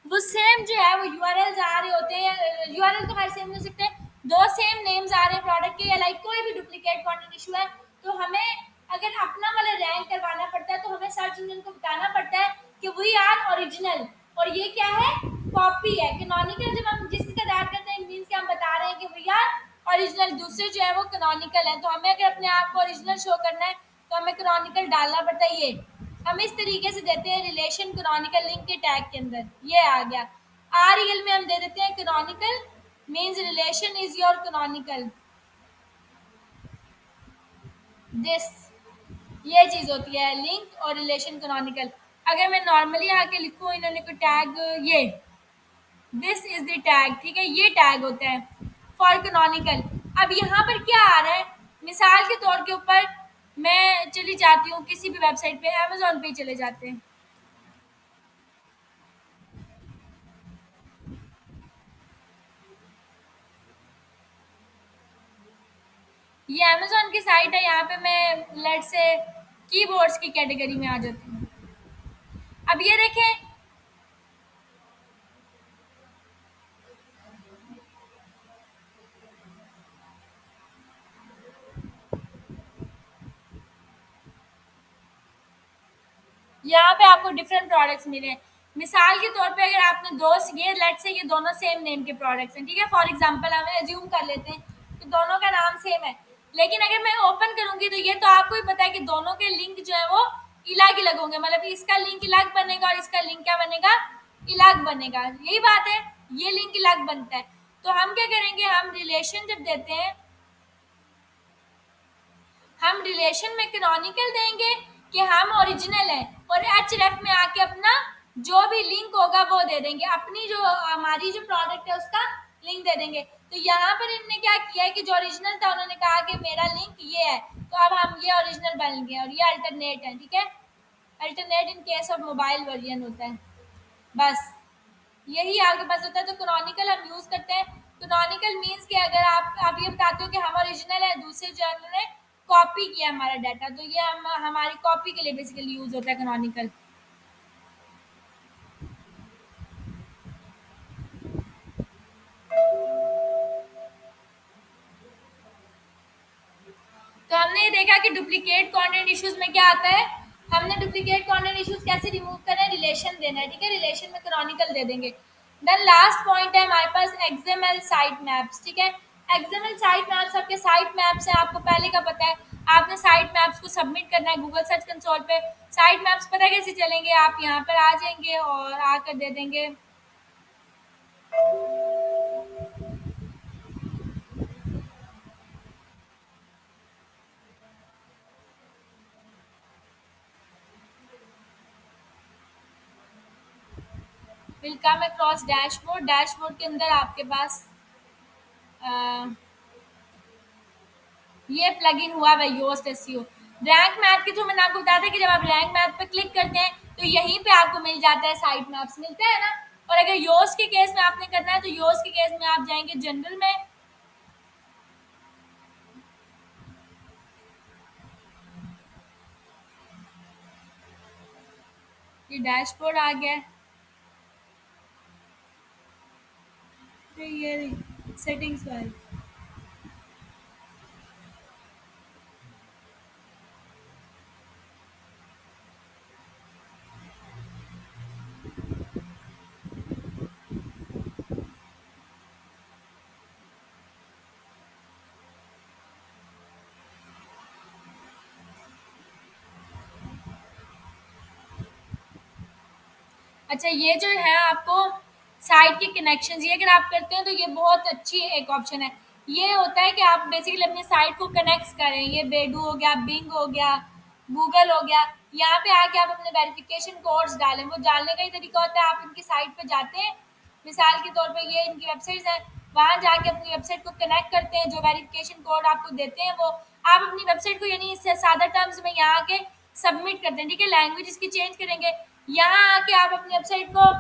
वो सेम जो है वो यूआरएल्स आ रहे होते हैं, यूआरएल तो हमारे सेम हो सकते हैं, दो सेम नेम्स आ रहे हैं प्रोडक्ट के, या लाइक कोई भी डुप्लीकेट कंटेंट इशू है, तो हमें अगर अपना वाला रैंक करवाना पड़ता है, तो हमें सर्च इंजन को बताना पड़ता है कि वी आर ओरिजिनल, और ये क्या है, कॉपी है। कैनोनिकल जब हम जिसकी तादाद करते हैं, मीन्स कि हम बता रहे हैं कि वी आर ओरिजिनल, दूसरे जो है वो कैनोनिकल है। तो हमें अगर अपने आप को ओरिजिनल शो करना है, तो हमें कैनोनिकल डालना पड़ता है। ये हम इस तरीके से देते हैं रिलेशन कैनोनिकल लिंक के टैग के अंदर, ये आ गया। आरईएल में हम दे देते हैं canonical means relation is your canonical, this ये चीज़ होती है लिंक और रिलेशन कैनोनिकल। अगर मैं नॉर्मली आके लिखूँ, इन्होंने कोई टैग, ये दिस इज द टैग, ठीक है, ये टैग होता है फॉर कैनोनिकल। अब यहाँ पर क्या आ रहा है, मिसाल के तौर के ऊपर मैं चली जाती हूँ किसी भी वेबसाइट पे, अमेजोन पे ही चले जाते हैं, ये अमेजोन की साइट है। यहाँ पे मैं लेट से कीबोर्ड्स की कैटेगरी में आ जाती हूँ। अब ये देखें, यहाँ पे आपको डिफरेंट प्रोडक्ट्स मिले हैं। मिसाल के तौर पे अगर आपने दो, ये लेट्स से ये दोनों सेम नेम के प्रोडक्ट्स हैं, ठीक है, फॉर एग्जांपल हम एज्यूम कर लेते हैं कि दोनों का नाम सेम है, लेकिन अगर मैं ओपन करूंगी तो ये तो आपको ही पता है कि दोनों के लिंक जो है वो अलग अलग होंगे, मतलब इसका लिंक अलग बनेगा और इसका लिंक क्या बनेगा, अलग बनेगा, यही बात है, ये लिंक अलग बनता है। तो हम क्या करेंगे, हम रिलेशन जब देते हैं, हम रिलेशन में कैनोनिकल देंगे कि हम ओरिजिनल हैं, और एचरेफ में आके अपना जो भी लिंक होगा वो दे देंगे, अपनी जो हमारी जो प्रोडक्ट है उसका लिंक दे देंगे। तो यहाँ पर इन्होंने क्या किया है कि जो ओरिजिनल था उन्होंने कहा कि मेरा लिंक ये है, तो अब हम ये ओरिजिनल बन गए और ये अल्टरनेट है, ठीक है, alternate in case of mobile version होता है, बस यही आपके पास होता है। तो कैनोनिकल हम यूज करते हैं। कैनोनिकल मींस कि अगर आप ये बताते हो कि हम ओरिजिनल है, दूसरे जर्नल ने कॉपी किया हमारा डाटा, तो ये हम हमारी कॉपी के लिए बेसिकली यूज होता है कैनोनिकल। तो हमने ये देखा कि डुप्लीकेट कंटेंट इश्यूज में क्या आता है, हमने डुप्लीकेट कंटेंट इश्यूज कैसे रिमूव करना है, रिलेशन देना है, ठीक है, रिलेशन में कैनोनिकल दे देंगे। देन लास्ट पॉइंट है हमारे पास एक्सएमएल साइट मैप्स, ठीक है, एक्सएमएल साइट मैप्स आपके साइट मैप्स है, आपको पहले का पता है, आपने साइट मैप्स को सबमिट करना है गूगल सर्च कंसोल पे। साइट मैप्स पता कैसे चलेंगे, आप यहाँ पर आ जाएंगे और आकर दे देंगे, will come across dashboard, dashboard के अंदर आपके पास ये प्लगइन हुआ है योस्ट एसईओ। रैंक मैप के थ्रू मैंने आपको बताया था कि जब आप रैंक मैप पे क्लिक करते हैं तो यहीं पे आपको मिल जाता है, साइट मैप्स मिलता है ना। और अगर योस्ट के केस में आपने करना है तो योस्ट के केस में आप जाएंगे जनरल में, ये डैशबोर्ड आ गया है, तो ये सेटिंग्स वाले। अच्छा, ये जो है आपको साइट के कनेक्शन, ये अगर आप करते हैं तो ये बहुत अच्छी एक ऑप्शन है। ये होता है कि आप बेसिकली अपनी साइट को कनेक्ट करें, ये बेडू हो गया, बिंग हो गया, गूगल हो गया, यहाँ पे आके आप अपने वेरिफिकेशन कोड्स डालें। वो डालने का ही तरीका होता है, आप इनकी साइट पे जाते हैं, मिसाल के तौर पे ये इनकी वेबसाइट्स हैं, वहाँ जाके अपनी वेबसाइट को कनेक्ट करते हैं, जो वेरिफिकेशन कोड आपको देते हैं वो आप अपनी वेबसाइट को, यानी इससे सादा टर्म्स में यहाँ आके सबमिट करते हैं, ठीक है, लैंग्वेज इसकी चेंज करेंगे, यहाँ आके आप अपनी वेबसाइट को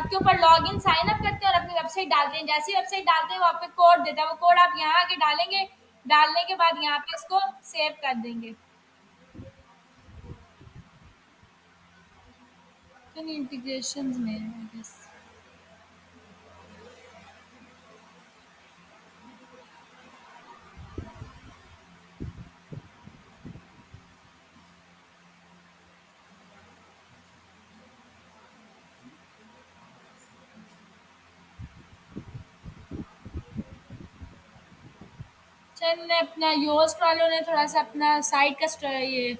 के ऊपर लॉग इन साइन अप करते हैं और अपनी वेबसाइट डालते हैं। जैसी वेबसाइट डालते हैं वो आपको कोड देता है, वो कोड आप यहाँ आके डालेंगे, डालने के बाद यहाँ पे इसको सेव कर देंगे। तो इंटीग्रेशन में I guess। चल ने अपना योस्ट वालों ने थोड़ा सा अपना साइट का ये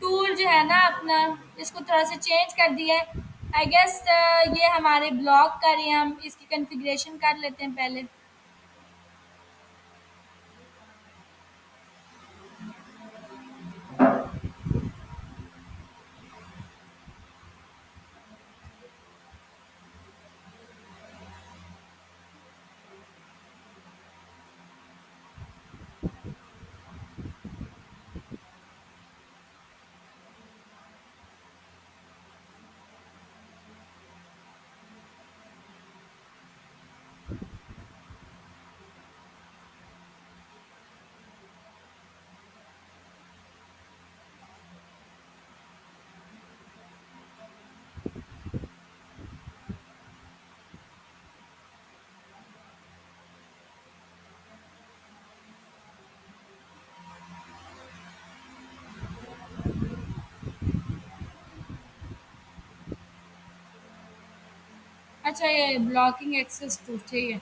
टूल जो है ना अपना, इसको थोड़ा सा चेंज कर दिया है आई गेस। ये हमारे ब्लॉग का रही है, हम इसकी कॉन्फ़िगरेशन कर लेते हैं पहले। अच्छा, ये ब्लॉकिंग एक्सेस टू, ठीक है।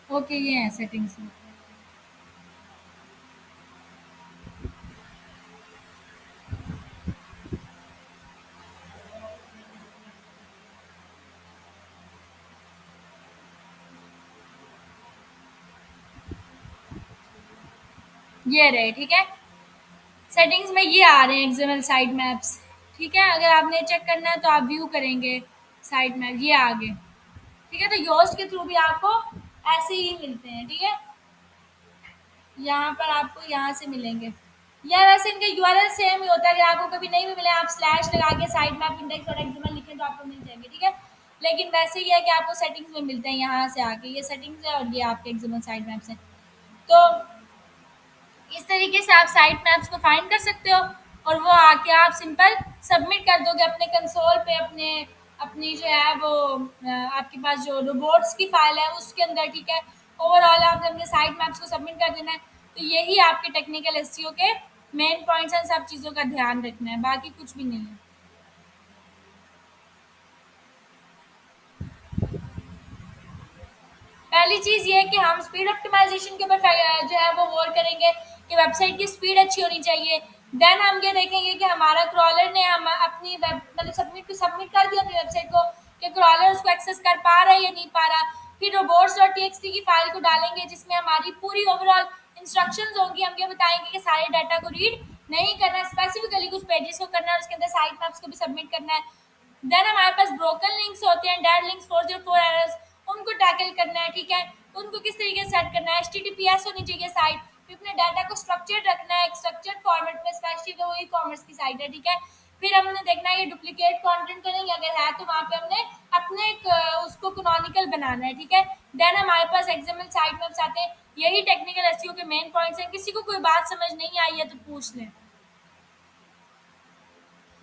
ओके, ये है सेटिंग्स में। ये रहे, ठीक है। सेटिंग्स में ये आ रहे हैं एक्सएमएल साइट मैप्स, ठीक है। अगर आपने चेक करना है तो आप व्यू करेंगे साइट मैप, ये आगे, ठीक है। तो योस्ट के थ्रू भी आपको ऐसे ही मिलते हैं, ठीक है। यहाँ पर आपको यहाँ से मिलेंगे, या वैसे इनका यूआरएल सेम ही होता है। अगर आपको कभी नहीं भी मिले, आप स्लैश लगा के साइट मैप इंडेक्स और एक्सएमएल लिखें तो आपको मिल जाएंगे, ठीक है। लेकिन वैसे ही है कि आपको सेटिंग्स में मिलते हैं, यहाँ से आके ये सेटिंग्स है और ये आपके एक्सएमएल साइट मैप्स हैं। तो इस तरीके से आप साइट मैप्स को फाइंड कर सकते हो और वो आके आप सिंपल सबमिट कर दोगे अपने कंसोल पे, अपने अपनी जो है वो आपके पास जो रोबोट्स की फाइल है उसके अंदर, ठीक है। ओवरऑल आपने अपने साइट मैप्स को सबमिट कर देना है। तो यही आपके टेक्निकल एसईओ के मेन पॉइंट्स हैं, सब चीज़ों का ध्यान रखना है, बाकी कुछ भी नहीं है। पहली चीज़ ये है कि हम स्पीड ऑप्टिमाइजेशन के ऊपर जो है वो गौर करेंगे कि वेबसाइट की स्पीड अच्छी होनी चाहिए। देन हम ये देखेंगे कि हमारा क्रॉलर ने हम अपनी वेब मतलब सबमिट कर दिया अपनी वेबसाइट को, कि क्रॉलर उसको एक्सेस कर पा रहा है या नहीं पा रहा। फिर रोबोट्स डॉट टी की फाइल को डालेंगे जिसमें हमारी पूरी ओवरऑल इंस्ट्रक्शंस होंगी। हम ये बताएंगे कि सारे डाटा को रीड नहीं करना, स्पेसिफिकली कुछ पेजेस को करना है, उसके अंदर साइट मैप्स को भी सबमिट करना है। देन हमारे पास ब्रोकन लिंक्स होते हैं, डेड लिंक्स, 404 एरर्स, उनको टैकल करना है, ठीक है। उनको किस तरीके से सेट करना है, एचटीटीपीएस होनी चाहिए साइट। फिर अपने डाटा को स्ट्रक्चर्ड रखना है, एक स्ट्रक्चर्ड फॉर्मेट में, स्पेशली तो वो ई कॉमर्स की साइट है, ठीक है। फिर हमने देखना है ये डुप्लीकेट कंटेंट तो नहीं अगर है तो वहाँ पे हमने अपने एक उसको कैनोनिकल बनाना है, ठीक है। देन हमारे पास एक्सएमएल साइट मैप्स आते हैं। यही टेक्निकल एसईओ के मेन पॉइंट्स हैं। किसी को कोई बात समझ नहीं आई है तो पूछ लें।